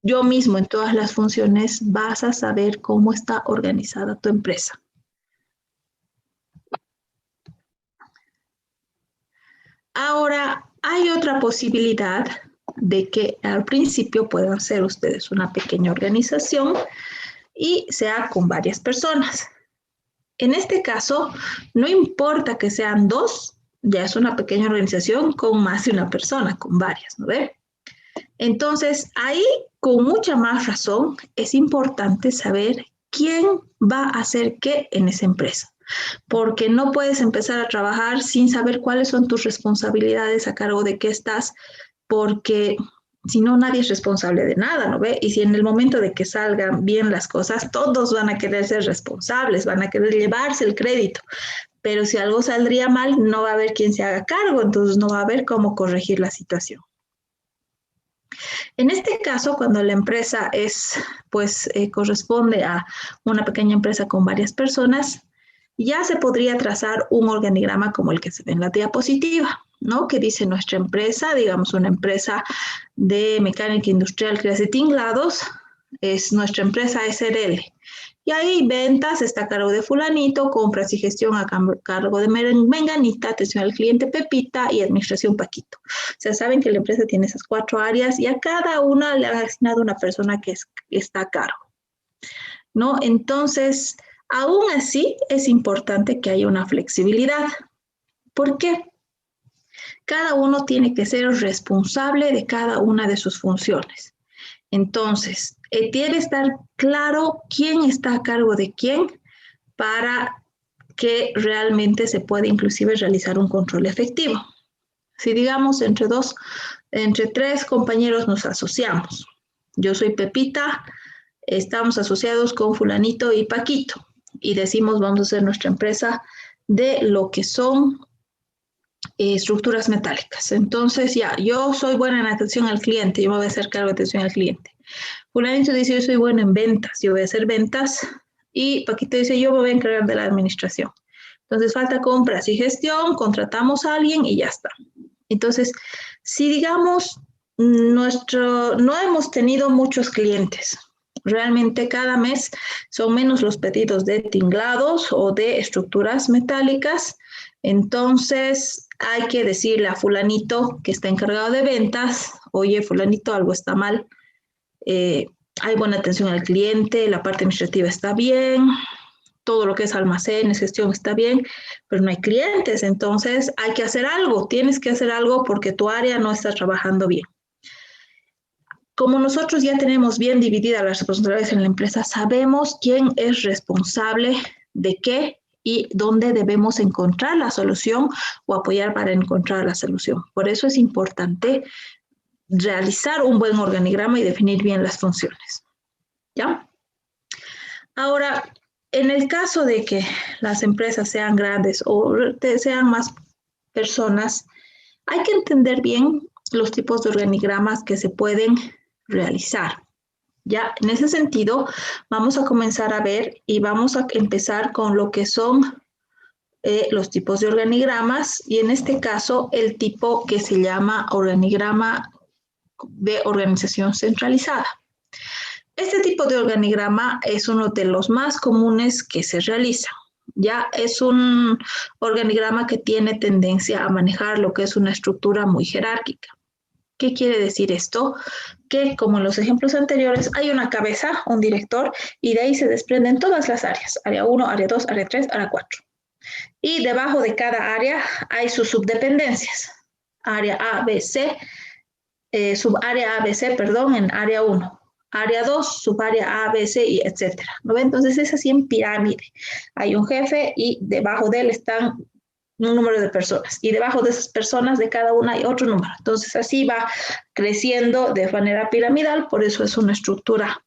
yo mismo en todas las funciones, vas a saber cómo está organizada tu empresa. Ahora, hay otra posibilidad de que al principio puedan ser ustedes una pequeña organización y sea con varias personas. En este caso, no importa que sean 2, ya es una pequeña organización con más de una persona, con varias, ¿no ve? Entonces, ahí, con mucha más razón, es importante saber quién va a hacer qué en esa empresa. Porque no puedes empezar a trabajar sin saber cuáles son tus responsabilidades, a cargo de qué estás, porque si no, nadie es responsable de nada, ¿no ve? Y si en el momento de que salgan bien las cosas, todos van a querer ser responsables, van a querer llevarse el crédito. Pero si algo saldría mal, no va a haber quien se haga cargo, entonces no va a haber cómo corregir la situación. En este caso, cuando la empresa corresponde a una pequeña empresa con varias personas, ya se podría trazar un organigrama como el que se ve en la diapositiva, ¿no? Que dice nuestra empresa, digamos una empresa de mecánica industrial, Creas y Tinglados, es nuestra empresa SRL. Y ahí ventas está a cargo de fulanito, compras y gestión a cargo de menganita, atención al cliente Pepita y administración Paquito. O sea, saben que la empresa tiene esas 4 áreas y a cada una le han asignado una persona que está a cargo, ¿no? Entonces, aún así es importante que haya una flexibilidad. ¿Por qué? Cada uno tiene que ser responsable de cada una de sus funciones. Entonces, tiene que estar claro quién está a cargo de quién para que realmente se pueda inclusive realizar un control efectivo. Si digamos entre 3 compañeros nos asociamos, yo soy Pepita, estamos asociados con fulanito y Paquito y decimos vamos a hacer nuestra empresa de lo que son estructuras metálicas. Entonces ya, yo soy buena en atención al cliente, yo me voy a hacer cargo de atención al cliente. Fulanito dice, yo soy bueno en ventas, yo voy a hacer ventas. Y Paquito dice, yo me voy a encargar de la administración. Entonces falta compras y gestión, contratamos a alguien y ya está. Entonces, si digamos, no hemos tenido muchos clientes, realmente cada mes son menos los pedidos de tinglados o de estructuras metálicas, entonces hay que decirle a fulanito que está encargado de ventas, oye, fulanito, algo está mal, hay buena atención al cliente, la parte administrativa está bien, todo lo que es almacenes, gestión está bien, pero no hay clientes, entonces hay que hacer algo, tienes que hacer algo porque tu área no está trabajando bien. Como nosotros ya tenemos bien divididas las responsabilidades en la empresa, sabemos quién es responsable de qué y dónde debemos encontrar la solución o apoyar para encontrar la solución. Por eso es importante realizar un buen organigrama y definir bien las funciones. ¿Ya? Ahora, en el caso de que las empresas sean grandes o sean más personas, hay que entender bien los tipos de organigramas que se pueden realizar. Ya, en ese sentido, vamos a comenzar a ver y vamos a empezar con lo que son los tipos de organigramas y en este caso el tipo que se llama organigrama de organización centralizada. Este tipo de organigrama es uno de los más comunes que se realizan. Ya es un organigrama que tiene tendencia a manejar lo que es una estructura muy jerárquica. ¿Qué quiere decir esto? Que como en los ejemplos anteriores hay una cabeza, un director, y de ahí se desprenden todas las áreas. Área 1, área 2, área 3, área 4. Y debajo de cada área hay sus subdependencias. Área A, B, C, subárea A, B, C, perdón, en área 1. Área 2, subárea A, B, C, y etcétera. ¿No ve? Entonces es así en pirámide. Hay un jefe y debajo de él están un número de personas. Y debajo de esas personas de cada una hay otro número. Entonces así va creciendo de manera piramidal. Por eso es una estructura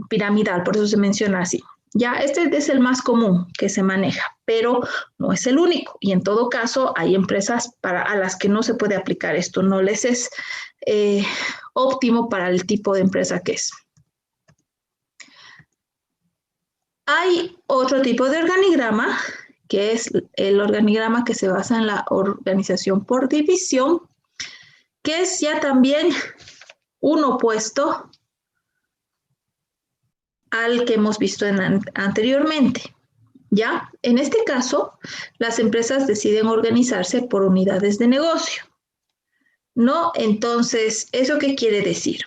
piramidal. Por eso se menciona así. Ya, este es el más común que se maneja, pero no es el único. Y en todo caso, hay empresas a las que no se puede aplicar esto. No les es óptimo para el tipo de empresa que es. Hay otro tipo de organigrama, que es el organigrama que se basa en la organización por división, que es ya también un opuesto al que hemos visto anteriormente. ¿Ya? En este caso, las empresas deciden organizarse por unidades de negocio. ¿No? Entonces, ¿eso qué quiere decir?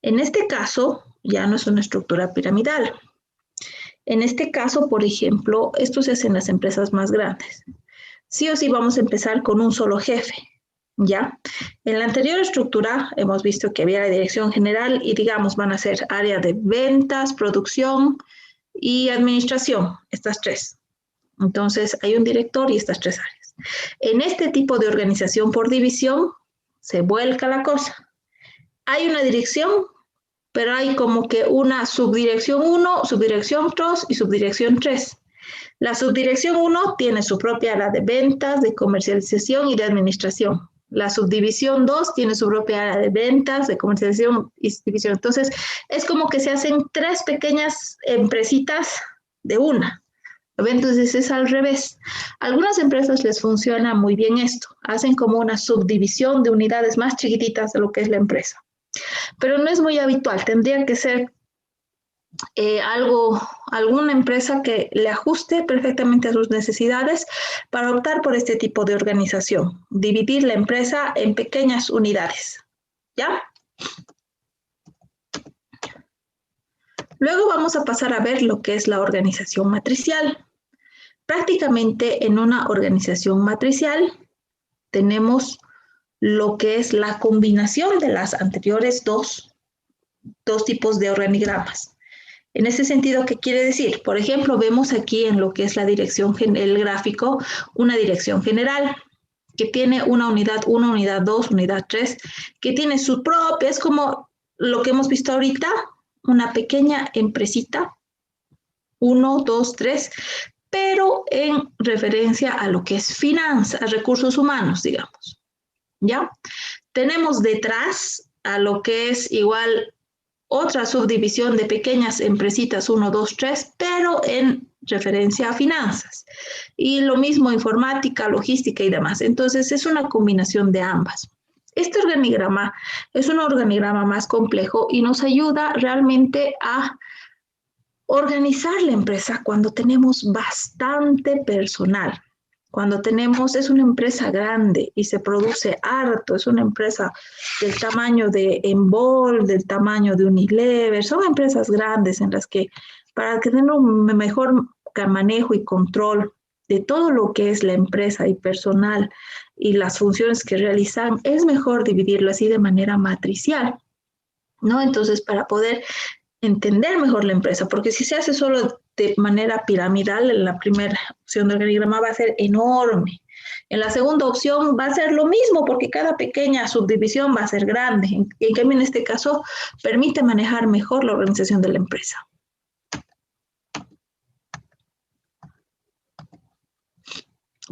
En este caso, ya no es una estructura piramidal. En este caso, por ejemplo, esto se hace en las empresas más grandes. Sí o sí vamos a empezar con un solo jefe. ¿Ya? En la anterior estructura hemos visto que había la dirección general y digamos van a ser área de ventas, producción y administración, estas 3. Entonces hay un director y estas 3 áreas. En este tipo de organización por división se vuelca la cosa. Hay una dirección, pero hay como que una subdirección 1, subdirección 2 y subdirección 3. La subdirección 1 tiene su propia área de ventas, de comercialización y de administración. La subdivisión 2 tiene su propia área de ventas, de comercialización y distribución. Entonces, es como que se hacen 3 pequeñas empresitas de una. Entonces, es al revés. A algunas empresas les funciona muy bien esto. Hacen como una subdivisión de unidades más chiquititas de lo que es la empresa. Pero no es muy habitual. Tendría que ser alguna empresa que le ajuste perfectamente a sus necesidades para optar por este tipo de organización. Dividir la empresa en pequeñas unidades. ¿Ya? Luego vamos a pasar a ver lo que es la organización matricial. Prácticamente en una organización matricial tenemos lo que es la combinación de las anteriores dos tipos de organigramas. En ese sentido, ¿qué quiere decir? Por ejemplo, vemos aquí en lo que es la dirección, el gráfico, una dirección general que tiene una unidad 1, unidad 2, unidad 3, que tiene su propia, es como lo que hemos visto ahorita, una pequeña empresita, 1, 2, 3, pero en referencia a lo que es finanzas, recursos humanos, digamos. ¿Ya? Tenemos detrás a lo que es igual otra subdivisión de pequeñas empresitas 1, 2, 3, pero en referencia a finanzas. Y lo mismo informática, logística y demás. Entonces es una combinación de ambas. Este organigrama es un organigrama más complejo y nos ayuda realmente a organizar la empresa cuando tenemos bastante personal. Cuando es una empresa grande y se produce harto, es una empresa del tamaño de Enbol, del tamaño de Unilever, son empresas grandes en las que para tener un mejor manejo y control de todo lo que es la empresa y personal y las funciones que realizan, es mejor dividirlo así de manera matricial, ¿no? Entonces, para poder entender mejor la empresa, porque si se hace solo de manera piramidal, en la primera opción de organigrama va a ser enorme. En la segunda opción va a ser lo mismo, porque cada pequeña subdivisión va a ser grande. En cambio, en este caso, permite manejar mejor la organización de la empresa.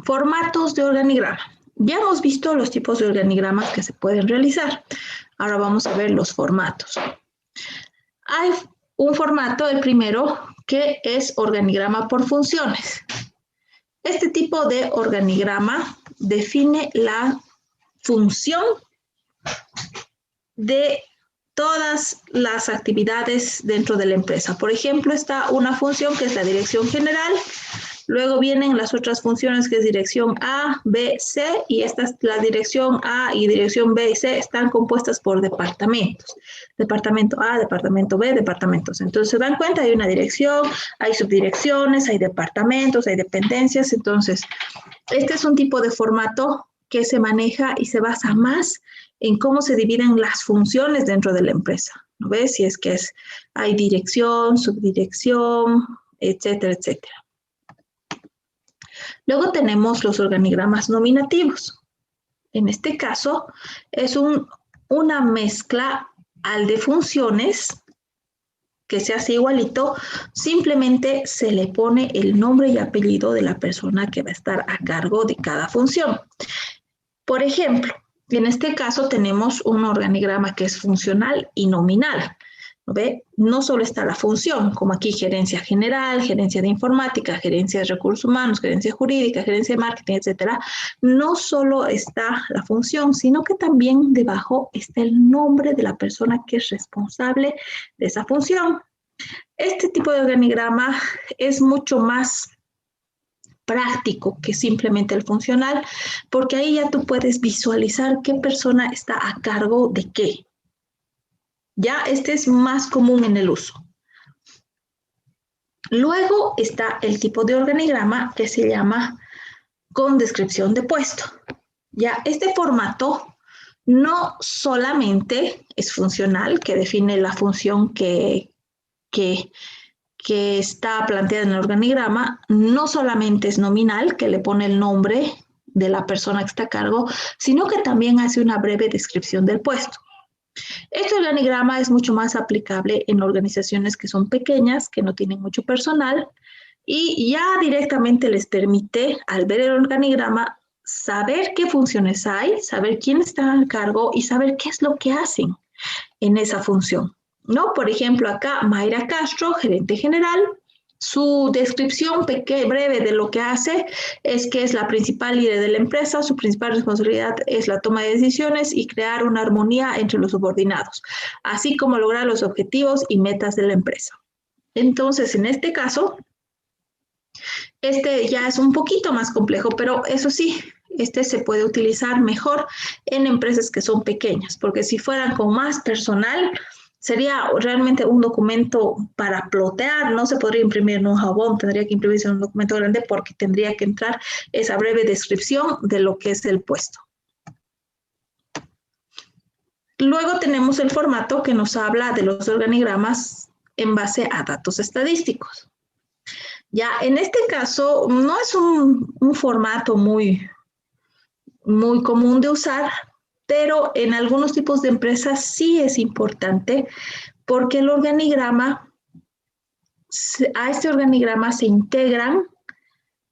Formatos de organigrama. Ya hemos visto los tipos de organigramas que se pueden realizar. Ahora vamos a ver los formatos. Hay un formato, el primero, que es organigrama por funciones. Este tipo de organigrama define la función de todas las actividades dentro de la empresa. Por ejemplo, está una función que es la dirección general. Luego vienen las otras funciones que es dirección A, B, C, y la dirección A y dirección B y C están compuestas por departamentos. Departamento A, departamento B, departamentos. Entonces, se dan cuenta, hay una dirección, hay subdirecciones, hay departamentos, hay dependencias. Entonces, este es un tipo de formato que se maneja y se basa más en cómo se dividen las funciones dentro de la empresa. ¿No ves? Si es que hay dirección, subdirección, etcétera, etcétera. Luego tenemos los organigramas nominativos. En este caso, es una mezcla al de funciones que se hace igualito, simplemente se le pone el nombre y apellido de la persona que va a estar a cargo de cada función. Por ejemplo, en este caso tenemos un organigrama que es funcional y nominal. ¿Ve? No solo está la función, como aquí gerencia general, gerencia de informática, gerencia de recursos humanos, gerencia jurídica, gerencia de marketing, etcétera. No solo está la función, sino que también debajo está el nombre de la persona que es responsable de esa función. Este tipo de organigrama es mucho más práctico que simplemente el funcional, porque ahí ya tú puedes visualizar qué persona está a cargo de qué. Ya este es más común en el uso. Luego está el tipo de organigrama que se llama con descripción de puesto. Ya este formato no solamente es funcional, que define la función que está planteada en el organigrama, no solamente es nominal, que le pone el nombre de la persona que está a cargo, sino que también hace una breve descripción del puesto. Este organigrama es mucho más aplicable en organizaciones que son pequeñas, que no tienen mucho personal, y ya directamente les permite, al ver el organigrama, saber qué funciones hay, saber quién está a cargo y saber qué es lo que hacen en esa función, ¿no? Por ejemplo, acá Mayra Castro, gerente general, su descripción breve de lo que hace es que es la principal líder de la empresa, su principal responsabilidad es la toma de decisiones y crear una armonía entre los subordinados, así como lograr los objetivos y metas de la empresa. Entonces, en este caso, este ya es un poquito más complejo, pero eso sí, este se puede utilizar mejor en empresas que son pequeñas, porque si fueran con más personal, sería realmente un documento para plotear, no se podría imprimir en un jabón, tendría que imprimirse en un documento grande porque tendría que entrar esa breve descripción de lo que es el puesto. Luego tenemos el formato que nos habla de los organigramas en base a datos estadísticos. Ya, en este caso, no es un formato muy común de usar, pero en algunos tipos de empresas sí es importante porque el organigrama, a este organigrama se integran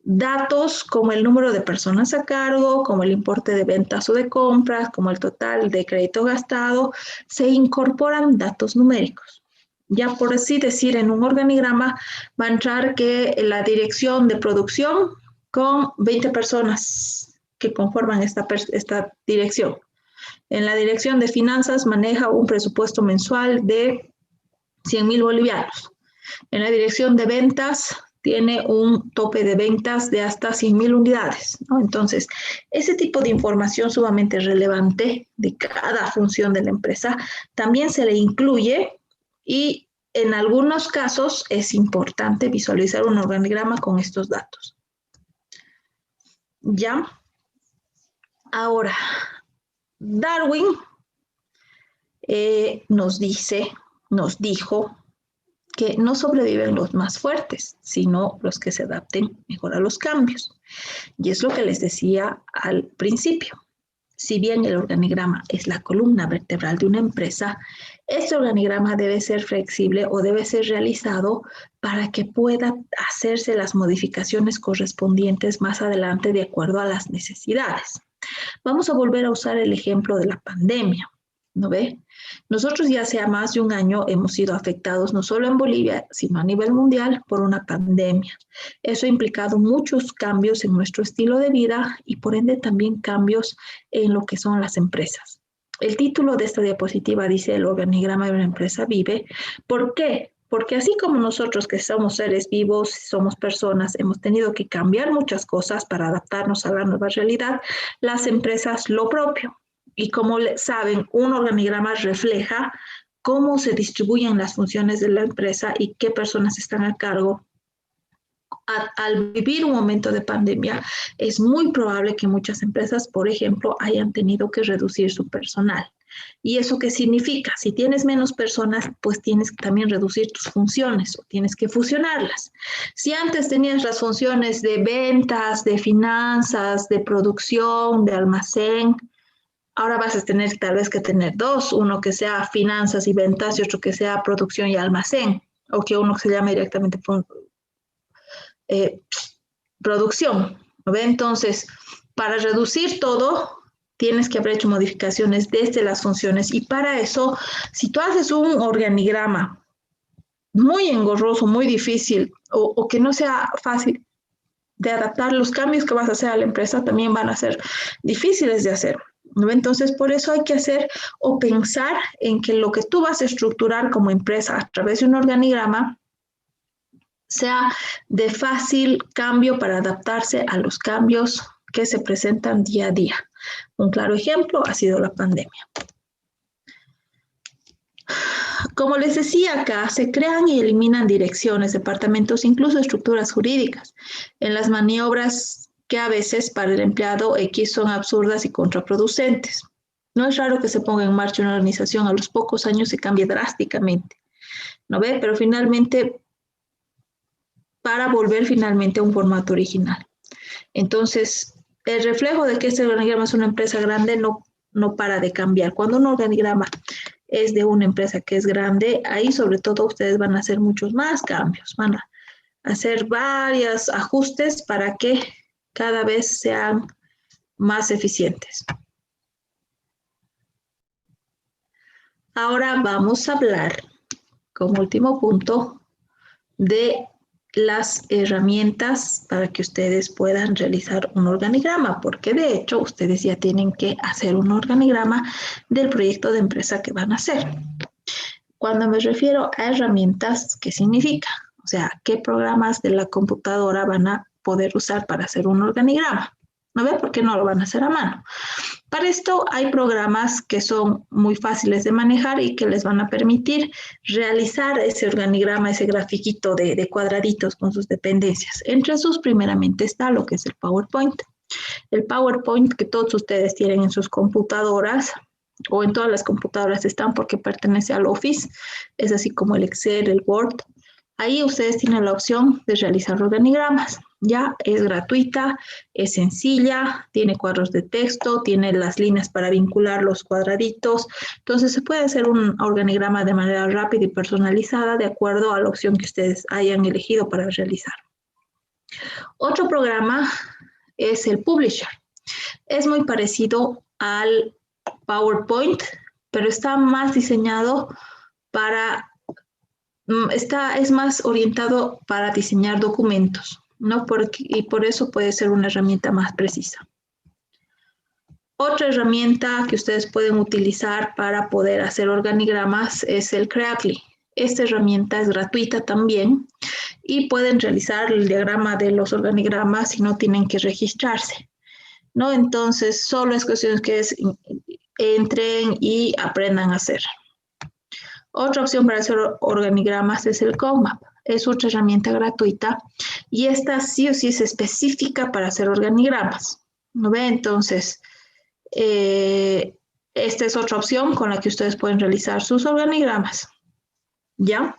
datos como el número de personas a cargo, como el importe de ventas o de compras, como el total de crédito gastado, se incorporan datos numéricos. Ya por así decir, en un organigrama va a entrar que la dirección de producción con 20 personas que conforman esta dirección. En la dirección de finanzas maneja un presupuesto mensual de 100,000 bolivianos. En la dirección de ventas tiene un tope de ventas de hasta 100,000 unidades, ¿no? Entonces, ese tipo de información sumamente relevante de cada función de la empresa también se le incluye y en algunos casos es importante visualizar un organigrama con estos datos. ¿Ya? Ahora, Darwin nos dijo que no sobreviven los más fuertes, sino los que se adapten mejor a los cambios. Y es lo que les decía al principio. Si bien el organigrama es la columna vertebral de una empresa, este organigrama debe ser flexible o debe ser realizado para que pueda hacerse las modificaciones correspondientes más adelante de acuerdo a las necesidades. Vamos a volver a usar el ejemplo de la pandemia. ¿No ve? Nosotros ya hace más de un año hemos sido afectados no solo en Bolivia, sino a nivel mundial por una pandemia. Eso ha implicado muchos cambios en nuestro estilo de vida y por ende también cambios en lo que son las empresas. El título de esta diapositiva dice el organigrama de una empresa vive. ¿Por qué? Porque así como nosotros que somos seres vivos, somos personas, hemos tenido que cambiar muchas cosas para adaptarnos a la nueva realidad, las empresas lo propio. Y como saben, un organigrama refleja cómo se distribuyen las funciones de la empresa y qué personas están a cargo. Al vivir un momento de pandemia, es muy probable que muchas empresas, por ejemplo, hayan tenido que reducir su personal. ¿Y eso qué significa? Si tienes menos personas, pues tienes que también reducir tus funciones o tienes que fusionarlas. Si antes tenías las funciones de ventas, de finanzas, de producción, de almacén, ahora vas a tener tal vez que tener dos, uno que sea finanzas y ventas y otro que sea producción y almacén, o que uno que se llame directamente producción. ¿No ve? Entonces, para reducir todo, tienes que haber hecho modificaciones desde las funciones y para eso, si tú haces un organigrama muy engorroso, muy difícil o que no sea fácil de adaptar, los cambios que vas a hacer a la empresa también van a ser difíciles de hacer. ¿No? Entonces, por eso hay que hacer o pensar en que lo que tú vas a estructurar como empresa a través de un organigrama sea de fácil cambio para adaptarse a los cambios que se presentan día a día. Un claro ejemplo ha sido la pandemia. Como les decía acá, se crean y eliminan direcciones, departamentos, incluso estructuras jurídicas en las maniobras que a veces para el empleado X son absurdas y contraproducentes. No es raro que se ponga en marcha una organización, a los pocos años se cambie drásticamente, ¿no ve? Pero finalmente, para volver finalmente a un formato original. Entonces, el reflejo de que este organigrama es una empresa grande no para de cambiar. Cuando un organigrama es de una empresa que es grande, ahí sobre todo ustedes van a hacer muchos más cambios, van a hacer varios ajustes para que cada vez sean más eficientes. Ahora vamos a hablar, como último punto, de las herramientas para que ustedes puedan realizar un organigrama, porque de hecho ustedes ya tienen que hacer un organigrama del proyecto de empresa que van a hacer. Cuando me refiero a herramientas, ¿qué significa? O sea, ¿qué programas de la computadora van a poder usar para hacer un organigrama? ¿No ve? Porque no lo van a hacer a mano. Para esto hay programas que son muy fáciles de manejar y que les van a permitir realizar ese organigrama, ese grafiquito de cuadraditos con sus dependencias. Entre esos, primeramente está lo que es el PowerPoint. El PowerPoint que todos ustedes tienen en sus computadoras o en todas las computadoras están porque pertenece al Office, es así como el Excel, el Word. Ahí ustedes tienen la opción de realizar organigramas. Ya es gratuita, es sencilla, tiene cuadros de texto, tiene las líneas para vincular los cuadraditos. Entonces se puede hacer un organigrama de manera rápida y personalizada de acuerdo a la opción que ustedes hayan elegido para realizar. Otro programa es el Publisher. Es muy parecido al PowerPoint, pero está más diseñado para, es más orientado para diseñar documentos, ¿no? Y por eso puede ser una herramienta más precisa. Otra herramienta que ustedes pueden utilizar para poder hacer organigramas es el Creatly. Esta herramienta es gratuita también y pueden realizar el diagrama de los organigramas y no tienen que registrarse, ¿no? Entonces, solo es cuestión que entren y aprendan a hacer. Otra opción para hacer organigramas es el COMAP. Es otra herramienta gratuita y esta sí o sí es específica para hacer organigramas, ¿no ve? Entonces, esta es otra opción con la que ustedes pueden realizar sus organigramas, ¿ya?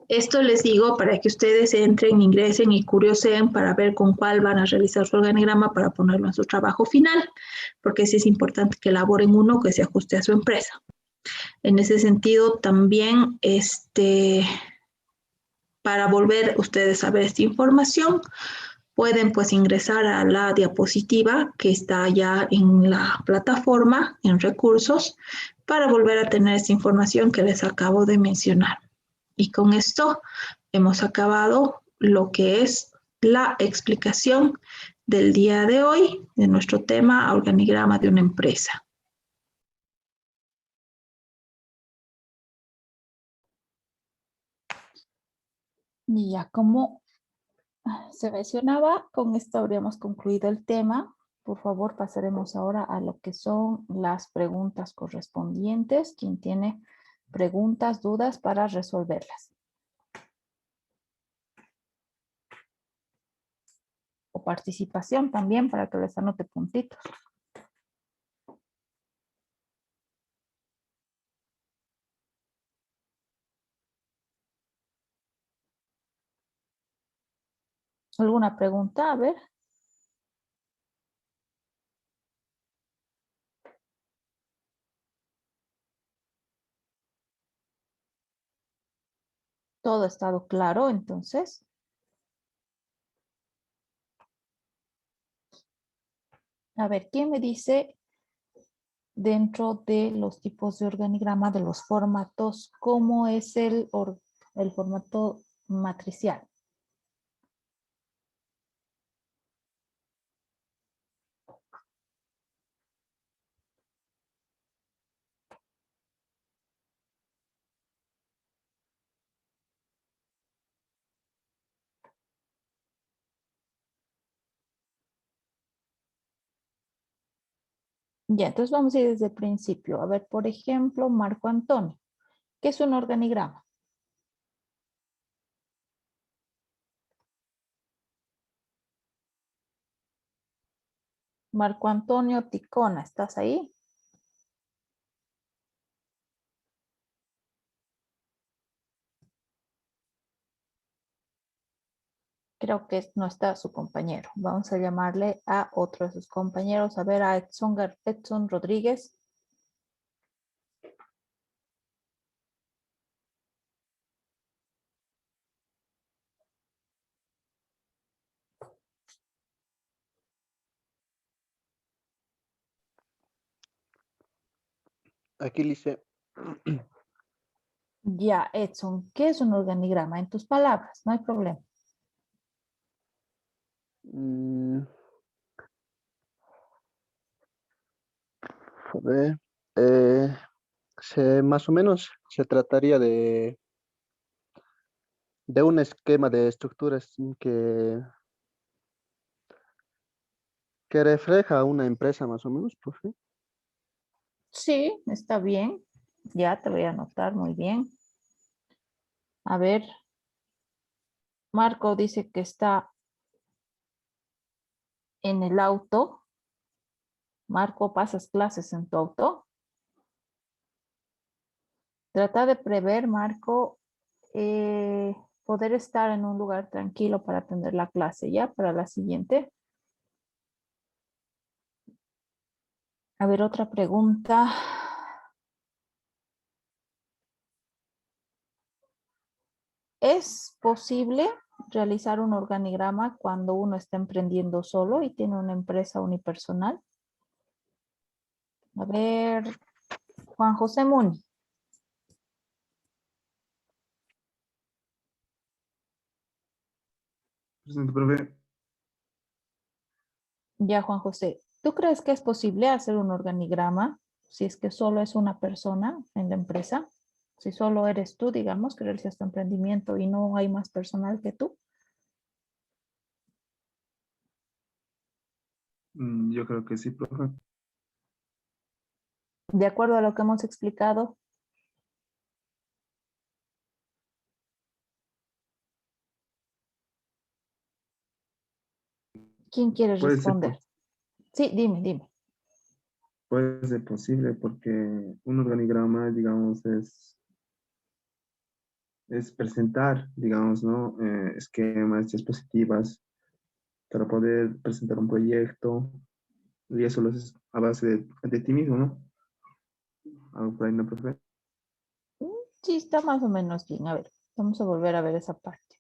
Esto les digo para que ustedes entren, ingresen y curiosen para ver con cuál van a realizar su organigrama para ponerlo en su trabajo final, porque sí es importante que elaboren uno que se ajuste a su empresa. En ese sentido, también, para volver ustedes a ver esta información, pueden pues ingresar a la diapositiva que está ya en la plataforma, en recursos, para volver a tener esta información que les acabo de mencionar. Y con esto hemos acabado lo que es la explicación del día de hoy de nuestro tema organigrama de una empresa. Y ya como se mencionaba, con esto habríamos concluido el tema. Por favor, pasaremos ahora a lo que son las preguntas correspondientes. ¿Quién tiene preguntas, dudas para resolverlas? O participación también para que les anote puntitos. ¿Alguna pregunta? A ver. Todo ha estado claro, entonces. A ver, ¿quién me dice dentro de los tipos de organigrama, de los formatos, cómo es el formato matricial? Ya, entonces vamos a ir desde el principio. A ver, por ejemplo, Marco Antonio. ¿Qué es un organigrama? Marco Antonio Ticona, ¿estás ahí? Creo que no está su compañero. Vamos a llamarle a otro de sus compañeros. A ver, a Edson Rodríguez. Aquí dice, Ya, Edson, ¿qué es un organigrama? En tus palabras, no hay problema. a ver, eh, Más o menos se trataría de un esquema de estructuras que refleja a una empresa más o menos, profe. Sí, está bien. Ya te voy a anotar muy bien. A ver, Marco dice que está en el auto. Marco, ¿pasas clases en tu auto? Trata de prever, Marco, poder estar en un lugar tranquilo para atender la clase, ¿ya? Para la siguiente. A ver, otra pregunta. ¿Es posible realizar un organigrama cuando uno está emprendiendo solo y tiene una empresa unipersonal? A ver, Juan José Muni. Presente, profe. Ya, Juan José, ¿tú crees que es posible hacer un organigrama si es que solo es una persona en la empresa? Si solo eres tú, digamos, que realizas tu emprendimiento y no hay más personal que tú. Yo creo que sí, profe. De acuerdo a lo que hemos explicado. ¿Quién quiere Puede ser, responder? Sí, dime. puede ser posible porque un organigrama, digamos, es presentar, digamos, ¿no? Esquemas, diapositivas para poder presentar un proyecto y eso lo haces a base de ti mismo, ¿no? Algo por ahí, ¿no, profe? Sí, está más o menos bien. A ver, vamos a volver a ver esa parte.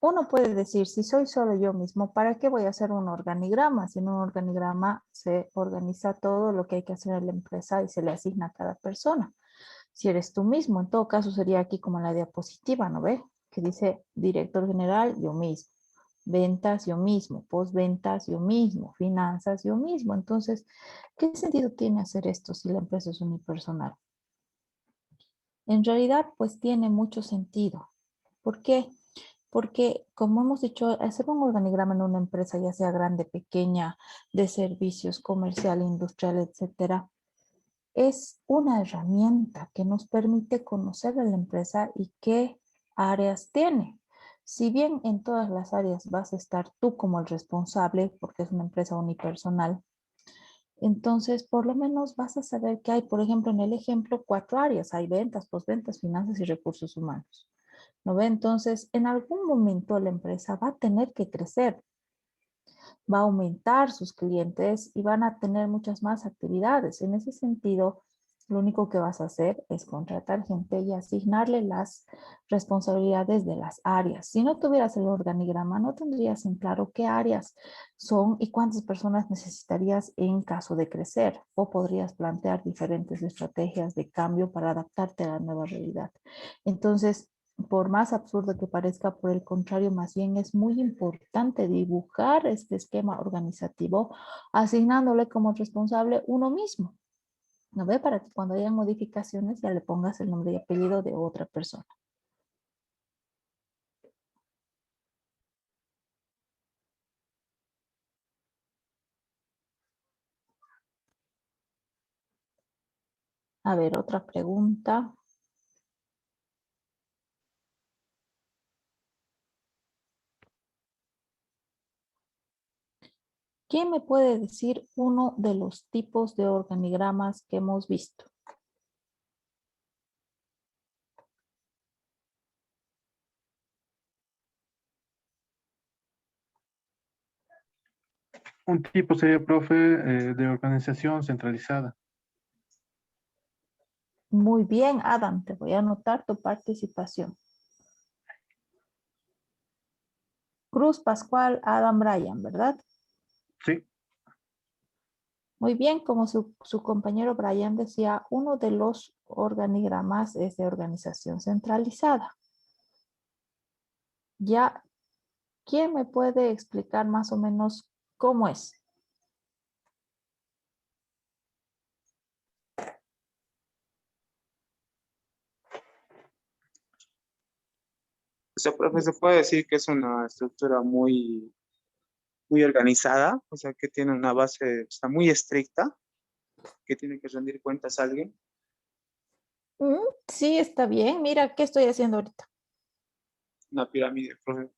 Uno puede decir, si soy solo yo mismo, ¿para qué voy a hacer un organigrama? Si en un organigrama se organiza todo lo que hay que hacer en la empresa y se le asigna a cada persona. Si eres tú mismo, en todo caso sería aquí como la diapositiva, ¿no ve? Que dice director general, yo mismo. Ventas, yo mismo. Postventas, yo mismo. Finanzas, yo mismo. Entonces, ¿qué sentido tiene hacer esto si la empresa es unipersonal? En realidad, pues tiene mucho sentido. ¿Por qué? Porque, como hemos dicho, hacer un organigrama en una empresa, ya sea grande, pequeña, de servicios, comercial, industrial, etcétera, es una herramienta que nos permite conocer a la empresa y qué áreas tiene. Si bien en todas las áreas vas a estar tú como el responsable, porque es una empresa unipersonal, entonces por lo menos vas a saber que hay, por ejemplo, en el ejemplo, 4 áreas. Hay ventas, postventas, finanzas y recursos humanos. ¿No ve? Entonces, en algún momento la empresa va a tener que crecer, va a aumentar sus clientes y van a tener muchas más actividades. En ese sentido, lo único que vas a hacer es contratar gente y asignarle las responsabilidades de las áreas. Si no tuvieras el organigrama, no tendrías en claro qué áreas son y cuántas personas necesitarías en caso de crecer, o podrías plantear diferentes estrategias de cambio para adaptarte a la nueva realidad. Entonces, por más absurdo que parezca, por el contrario, más bien es muy importante dibujar este esquema organizativo asignándole como responsable uno mismo, ¿no ve? Para que cuando hayan modificaciones ya le pongas el nombre y apellido de otra persona. A ver, otra pregunta. ¿Quién me puede decir uno de los tipos de organigramas que hemos visto? Un tipo sería, profe, de organización centralizada. Muy bien, Adam, te voy a anotar tu participación. Cruz Pascual, Adam Bryan, ¿verdad? Sí, Muy bien, como su compañero Brian decía, uno de los organigramas es de organización centralizada. Ya, ¿quién me puede explicar más o menos cómo es? sea, profe, se puede decir que es una estructura muy organizada, o sea, que tiene una base, está muy estricta, que tiene que rendir cuentas a alguien. Sí, está bien. Mira, ¿qué estoy haciendo ahorita? Una pirámide, profe.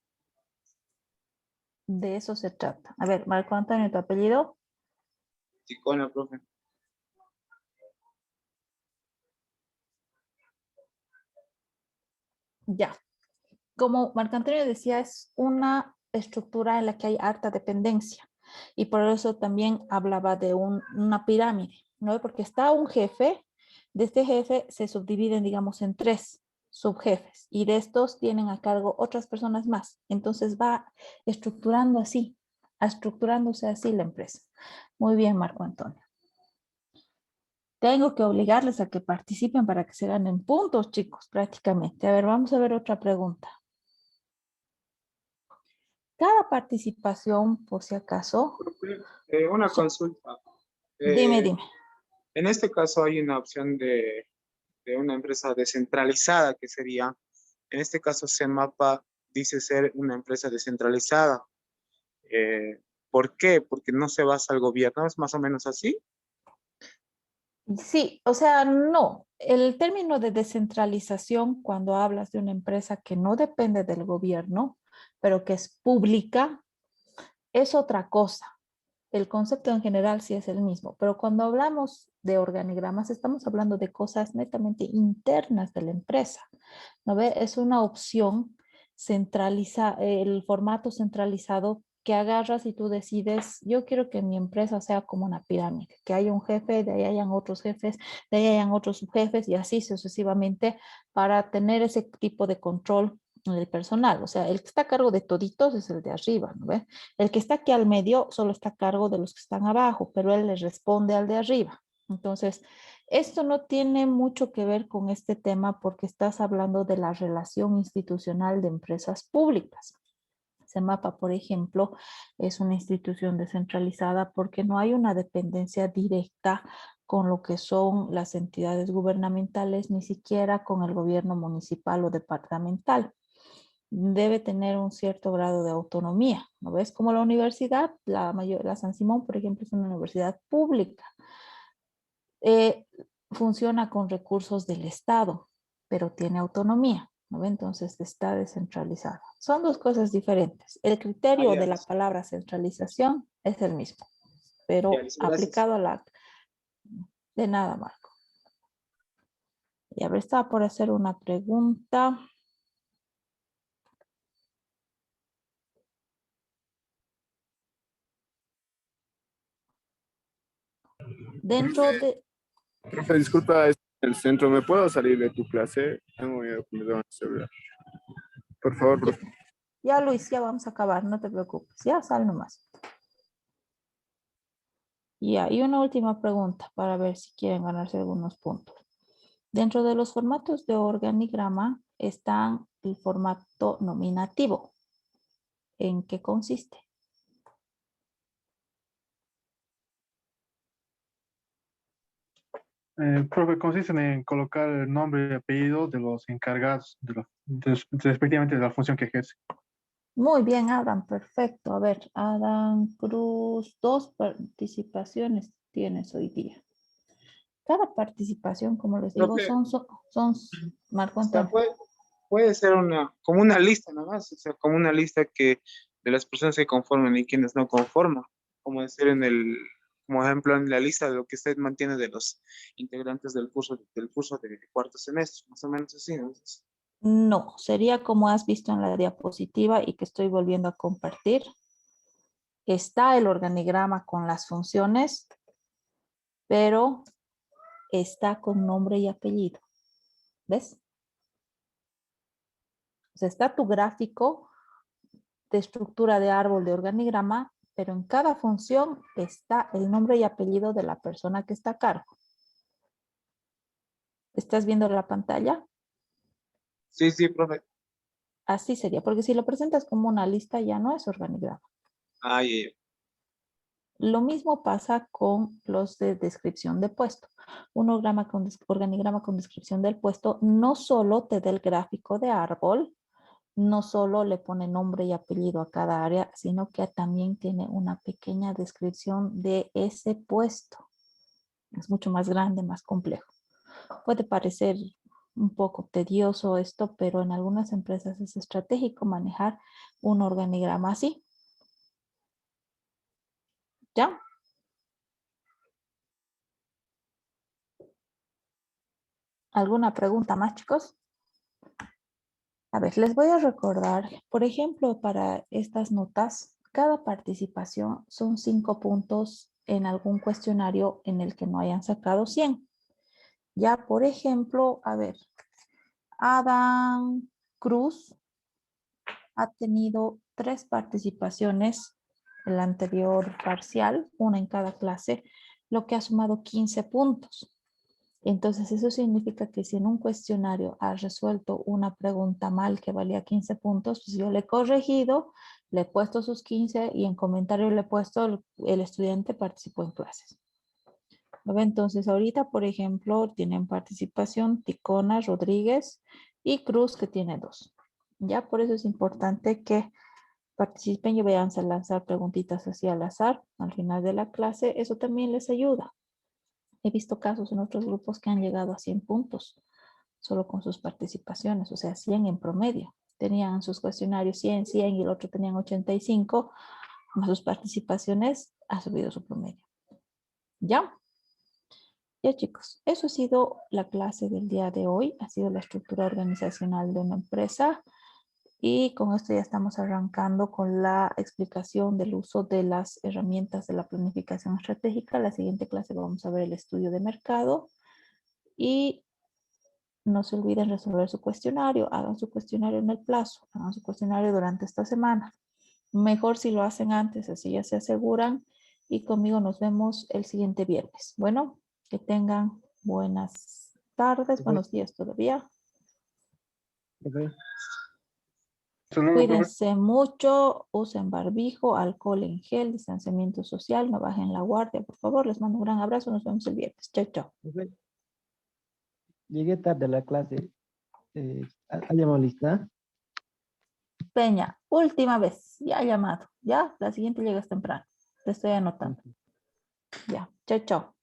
De eso se trata. A ver, Marco Antonio, ¿tu apellido? Ticona, profe. Ya. Como Marco Antonio decía, es una estructura en la que hay harta dependencia. Y por eso también hablaba de una pirámide, ¿no? Porque está un jefe, de este jefe se subdividen, digamos, en 3 subjefes y de estos tienen a cargo otras personas más. Entonces va estructurándose así la empresa. Muy bien, Marco Antonio. Tengo que obligarles a que participen para que se ganen puntos, chicos, prácticamente. A ver, vamos a ver otra pregunta. Cada participación, por si acaso. Una consulta. Dime. En este caso hay una opción de una empresa descentralizada que sería, en este caso CEMAPA dice ser una empresa descentralizada. ¿Por qué? Porque no se basa al gobierno, ¿es más o menos así? Sí, o sea, no. El término de descentralización, cuando hablas de una empresa que no depende del gobierno, pero que es pública, es otra cosa. El concepto en general sí es el mismo, pero cuando hablamos de organigramas, estamos hablando de cosas netamente internas de la empresa. ¿No ve? Es una opción el formato centralizado que agarras y tú decides, yo quiero que mi empresa sea como una pirámide, que haya un jefe, de ahí hayan otros jefes, de ahí hayan otros subjefes y así sucesivamente para tener ese tipo de control del personal. O sea, el que está a cargo de toditos es el de arriba, ¿no ve? El que está aquí al medio solo está a cargo de los que están abajo, pero él le responde al de arriba. Entonces, esto no tiene mucho que ver con este tema porque estás hablando de la relación institucional de empresas públicas. CEMAPA, por ejemplo, es una institución descentralizada porque no hay una dependencia directa con lo que son las entidades gubernamentales, ni siquiera con el gobierno municipal o departamental. Debe tener un cierto grado de autonomía, ¿no ves? Como la universidad, la San Simón, por ejemplo, es una universidad pública. Eh, Funciona con recursos del Estado, pero tiene autonomía, ¿no ve? Entonces está descentralizada. Son dos cosas diferentes. El criterio de la palabra centralización es el mismo, pero Gracias. aplicado a la... De nada, Marco. Y a ver, estaba por hacer una pregunta. Dentro de... Profe, disculpa, es el centro. ¿Me puedo salir de tu clase? Tengo miedo que me den el celular. Por favor, profe. Ya, Luis, ya vamos a acabar, no te preocupes. Ya sal nomás. Ya, y una última pregunta para ver si quieren ganarse algunos puntos. Dentro de los formatos de organigrama están el formato nominativo. ¿En qué consiste? Profe, consisten en colocar el nombre y apellido de los encargados respectivamente de la función que ejerce. Muy bien, Adam, perfecto. A ver, Adam Cruz, 2 participaciones tienes hoy día. Cada participación, como les digo, Profe, son Marco o sea, Antonio. puede ser como una lista nomás, o sea, como una lista que de las personas que conforman y quienes no conforman, como decir como ejemplo en la lista de lo que usted mantiene de los integrantes del curso de cuarto semestre, más o menos así, ¿no? No, sería como has visto en la diapositiva y que estoy volviendo a compartir. Está el organigrama con las funciones, pero está con nombre y apellido. ¿Ves? O sea, está tu gráfico de estructura de árbol de organigrama, pero en cada función está el nombre y apellido de la persona que está a cargo. ¿Estás viendo la pantalla? Sí, sí, profe. Así sería, porque si lo presentas como una lista ya no es organigrama. Ah, ya, ya. Lo mismo pasa con los de descripción de puesto. Un organigrama con descripción del puesto no solo te da el gráfico de árbol, no solo le pone nombre y apellido a cada área, sino que también tiene una pequeña descripción de ese puesto. Es mucho más grande, más complejo. Puede parecer un poco tedioso esto, pero en algunas empresas es estratégico manejar un organigrama así. ¿Ya? ¿Alguna pregunta más, chicos? A ver, les voy a recordar, por ejemplo, para estas notas, cada participación son 5 puntos en algún cuestionario en el que no hayan sacado 100. Ya, por ejemplo, a ver, Adam Cruz ha tenido 3 participaciones en la anterior parcial, una en cada clase, lo que ha sumado 15 puntos. Entonces, eso significa que si en un cuestionario ha resuelto una pregunta mal que valía 15 puntos, pues yo le he corregido, le he puesto sus 15 y en comentario le he puesto el estudiante participó en clases. Entonces, ahorita, por ejemplo, tienen participación Ticona, Rodríguez y Cruz, que tiene 2. Ya, por eso es importante que participen y vayan a lanzar preguntitas así al azar al final de la clase. Eso también les ayuda. He visto casos en otros grupos que han llegado a 100 puntos solo con sus participaciones, o sea, 100 en promedio. Tenían sus cuestionarios 100, 100 y el otro tenían 85, más sus participaciones ha subido su promedio. ¿Ya? Ya, chicos, eso ha sido la clase del día de hoy, ha sido la estructura organizacional de una empresa. Y con esto ya estamos arrancando con la explicación del uso de las herramientas de la planificación estratégica. La siguiente clase vamos a ver el estudio de mercado. Y no se olviden resolver su cuestionario. Hagan su cuestionario en el plazo. Hagan su cuestionario durante esta semana. Mejor si lo hacen antes, así ya se aseguran. Y conmigo nos vemos el siguiente viernes. Bueno, que tengan buenas tardes, buenos días todavía. Hasta luego, profe. Cuídense mucho, usen barbijo, alcohol en gel, distanciamiento social, no bajen la guardia, por favor. Les mando un gran abrazo, nos vemos el viernes. Chao, chao. Llegué tarde a la clase. ¿Ha llamado lista? Peña, última vez, ya ha llamado, ya, la siguiente llegas temprano. Te estoy anotando. Ya, chao, chao.